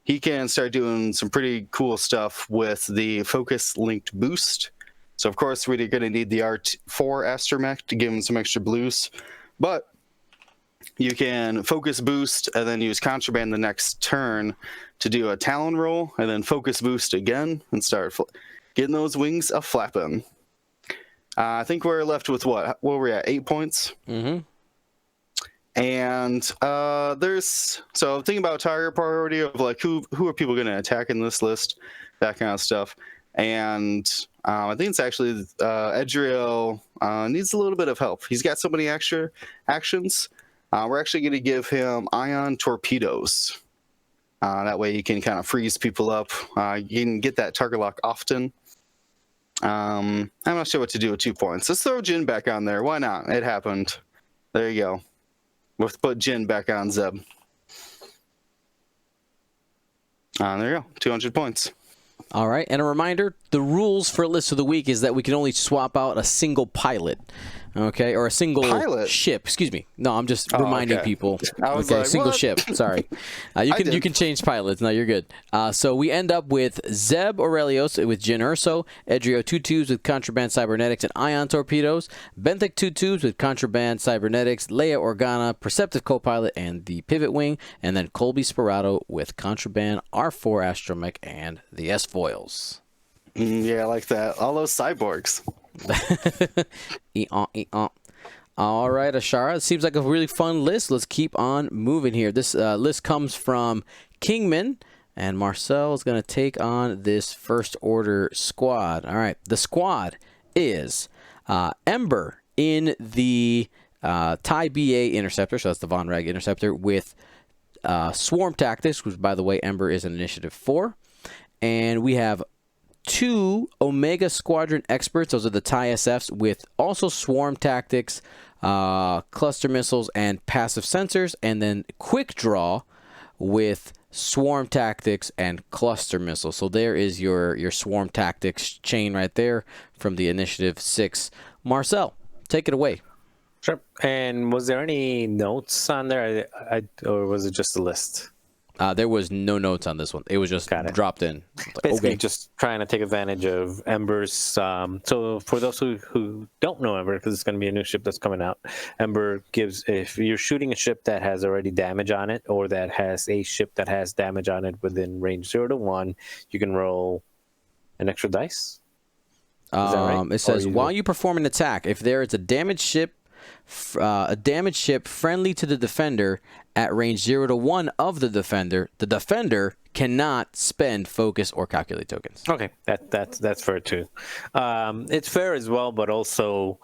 He can start doing some pretty cool stuff with the focus linked boost. So of course we're going to need the R4 astromech to give him some extra blues, but you can focus boost and then use contraband the next turn to do a talon roll, and then focus boost again and start getting those wings a flapping. I think we're left with what were we at? 8 points. Mm-hmm. And there's so thinking about target priority of like who are people going to attack in this list, that kind of stuff. And I think it's actually Edrio needs a little bit of help. He's got so many extra actions. We're actually going to give him ion torpedoes. That way he can kind of freeze people up. You can get that target lock often. I'm not sure what to do with 2 points. Let's throw Jin back on there. Why not? It happened. There you go. We'll put Jin back on Zeb. There you go. 200 points. All right. And a reminder, the rules for List of the Week is that we can only swap out a single pilot. Okay, or a single ship. Excuse me. No, I'm just reminding people. Okay, like, single ship. Sorry. You can change pilots. No, you're good. So we end up with Zeb Aurelios with Jin Urso, Edrio 2-2s with Contraband Cybernetics and Ion Torpedoes, Benthic 2-2s with Contraband Cybernetics, Leia Organa, Perceptive Co-Pilot, and the Pivot Wing, and then Colby Sperado with Contraband, R4 Astromech, and the S-Foils. Yeah, I like that. All those cyborgs. All right, Ashara. It seems like a really fun list. Let's keep on moving here. This list comes from Kingman, and Marcel is going to take on this First Order squad. All right, the squad is Ember in the TIE BA Interceptor, so that's the Von Rag Interceptor, with Swarm Tactics, which, by the way, Ember is an Initiative 4. And we have 2 Omega Squadron Experts. Those are the TIE SFs with also Swarm Tactics, Cluster Missiles, and Passive Sensors. And then Quick Draw with Swarm Tactics and Cluster Missiles. So there is your Swarm Tactics chain right there from the Initiative 6. Marcel, take it away. Sure. And was there any notes on there, or was it just a list? There was no notes on this one. It was just dropped in. Basically, just trying to take advantage of Ember's. So for those who don't know Ember, because it's going to be a new ship that's coming out, Ember gives, if you're shooting a ship that has already damage on it, or that has a ship that has damage on it within range 0 to 1, you can roll an extra dice. Is that right? It says, while you perform an attack, if there is a damaged ship friendly to the defender at range 0 to 1 of the defender cannot spend focus or calculate tokens. Okay, that's fair too. It's fair as well, but also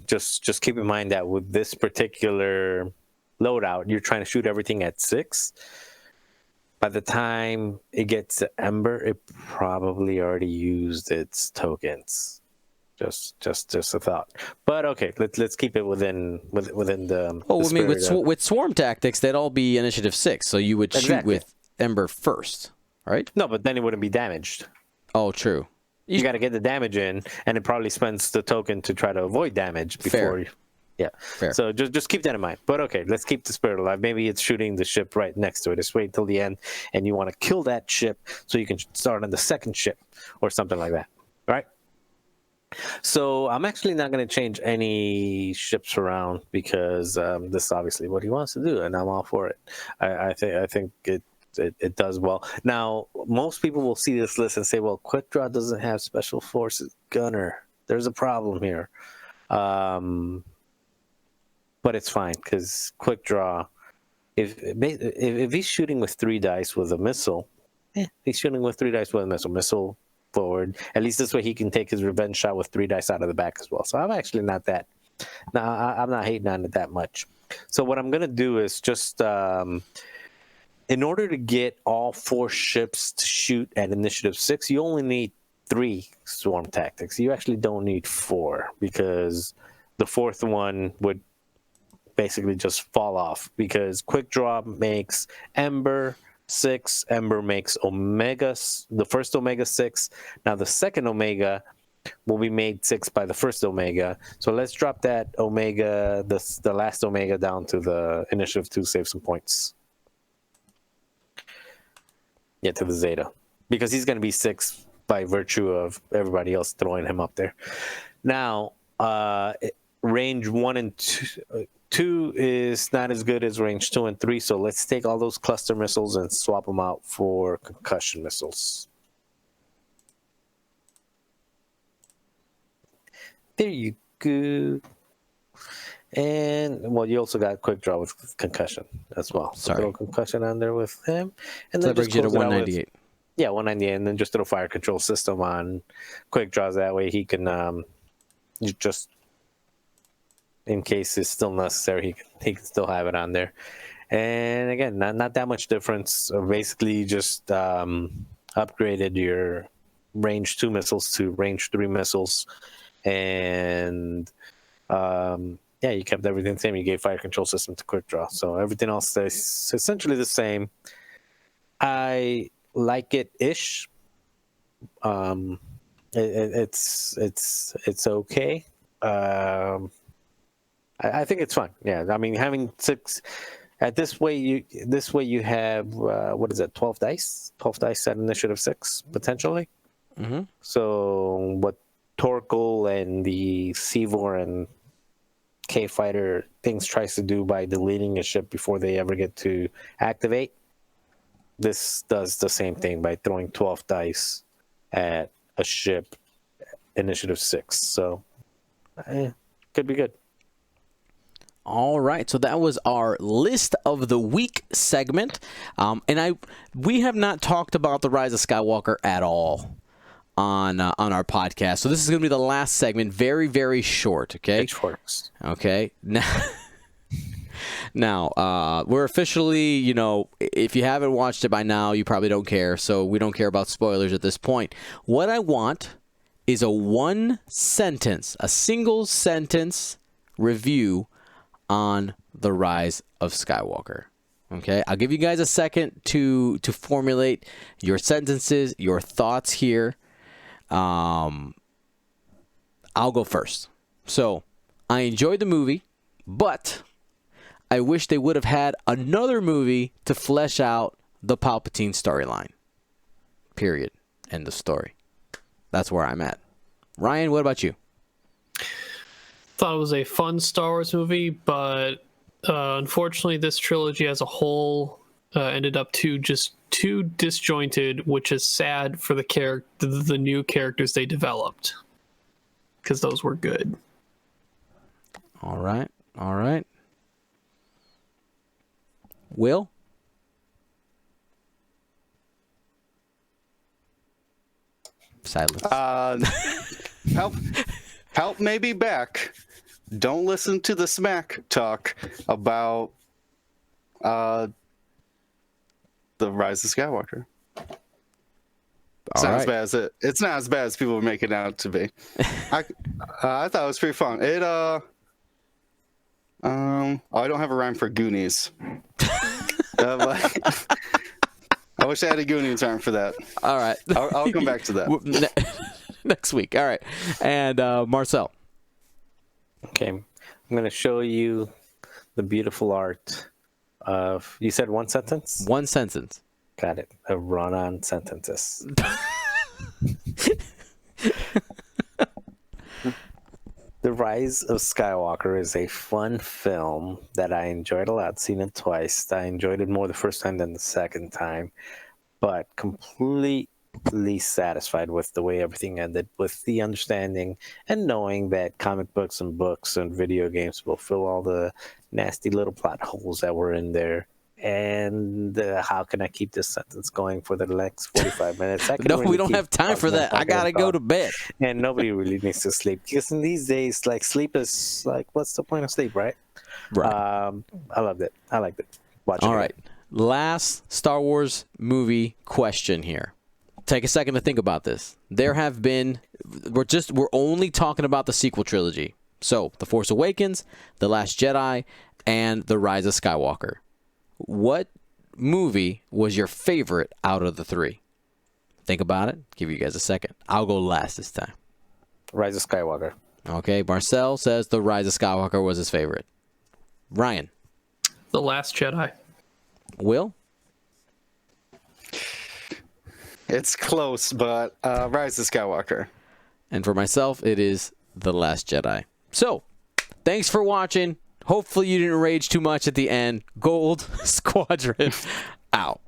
just keep in mind that with this particular loadout, you're trying to shoot everything at 6. By the time it gets to Ember, it probably already used its tokens. Just a thought. But okay, let's keep it within the. Oh, I mean, with Swarm Tactics, that'd all be Initiative 6, so you would shoot with Ember first, right? No, but then it wouldn't be damaged. Oh, true. You got to get the damage in, and it probably spends the token to try to avoid damage before. Yeah. Fair. So just keep that in mind. But okay, let's keep the spirit alive. Maybe it's shooting the ship right next to it. Just wait till the end, and you want to kill that ship so you can start on the second ship or something like that. All right? So I'm actually not going to change any ships around because this is obviously what he wants to do, and I'm all for it. I think it does well. Now, most people will see this list and say, well, Quick Draw doesn't have Special Forces Gunner. There's a problem here. But it's fine, because Quick Draw, if he's shooting with 3 dice with a missile, he's shooting with 3 dice with a missile forward. At least this way he can take his revenge shot with 3 dice out of the back as well. So I'm actually not that. No, I'm not hating on it that much. So what I'm gonna do is just, in order to get all 4 ships to shoot at initiative 6, you only need 3 swarm tactics. You actually don't need 4, because the 4th one would basically just fall off, because Quick Draw makes Ember 6, Ember makes Omega, the first Omega 6. Now the second Omega will be made 6 by the first Omega. So let's drop that Omega, the last Omega, down to the initiative 2, save some points. Yeah, to the Zeta, because he's going to be 6 by virtue of everybody else throwing him up there. Now, range 1 and 2 is not as good as range 2 and 3, so let's take all those cluster missiles and swap them out for concussion missiles. There you go. And, well, you also got Quick Draw with concussion as well. So Sorry. throw concussion on there with him. And So then that brings you to close it out with- 198. Yeah, 198, and then just throw fire control system on Quick Draws. That way he can, you just, in case it's still necessary, he can still have it on there. And again, not that much difference. Basically, just upgraded your range 2 missiles to range 3 missiles, and yeah, you kept everything the same. You gave fire control system to Quick Draw, so everything else stays essentially the same. I like it ish. It's okay. I think it's fun. Yeah, I mean, having 6 at this way you have what is it, 12 dice? 12 dice at initiative 6 potentially. Mm-hmm. So what Torkel and the Seavor and K Fighter things tries to do by deleting a ship before they ever get to activate, this does the same thing by throwing 12 dice at a ship initiative 6. So could be good. All right, so that was our list of the week segment, and we have not talked about the Rise of Skywalker at all on our podcast. So this is going to be the last segment, very, very short. Okay. Pitchforks. Okay. Now, we're officially, if you haven't watched it by now, you probably don't care. So we don't care about spoilers at this point. What I want is a single sentence review on the Rise of Skywalker. Okay, I'll give you guys a second to formulate your sentences, your thoughts here. I'll go first. So, I enjoyed the movie, but I wish they would have had another movie to flesh out the Palpatine storyline. Period. End of story. That's where I'm at. Ryan, what about you? Thought it was a fun Star Wars movie, but unfortunately this trilogy as a whole ended up too disjointed, which is sad for the new characters they developed, because those were good. All right. Will? Silence. Help may be back. Don't listen to the smack talk about the Rise of Skywalker. It's not as bad as it's not as bad as people make it out to be. I thought it was pretty fun. I don't have a rhyme for Goonies. I wish I had a Goonies rhyme for that. All right. I'll come back to that next week. All right. And Marcel. Okay, I'm going to show you the beautiful art of, you said one sentence? One sentence. Got it. A run-on sentences. The Rise of Skywalker is a fun film that I enjoyed a lot. Seen it twice. I enjoyed it more the first time than the second time, but completely satisfied with the way everything ended, with the understanding and knowing that comic books and video games will fill all the nasty little plot holes that were in there. And how can I keep this sentence going for the next 45 minutes? No, we don't have time for that. I gotta go to bed. And nobody really needs to sleep, because in these days, like, sleep is like, what's the point of sleep, right? Right. I loved it. I liked it. Watching All it. right. Last Star Wars movie question here. Take a second to think about this. There have been, we're only talking about the sequel trilogy. So, The Force Awakens, The Last Jedi, and The Rise of Skywalker. What movie was your favorite out of the three? Think about it. Give you guys a second. I'll go last this time. Rise of Skywalker. Okay, Marcel says The Rise of Skywalker was his favorite. Ryan. The Last Jedi. Will? It's close, but Rise of Skywalker. And for myself, it is The Last Jedi. So, thanks for watching. Hopefully you didn't rage too much at the end. Gold Squadron out.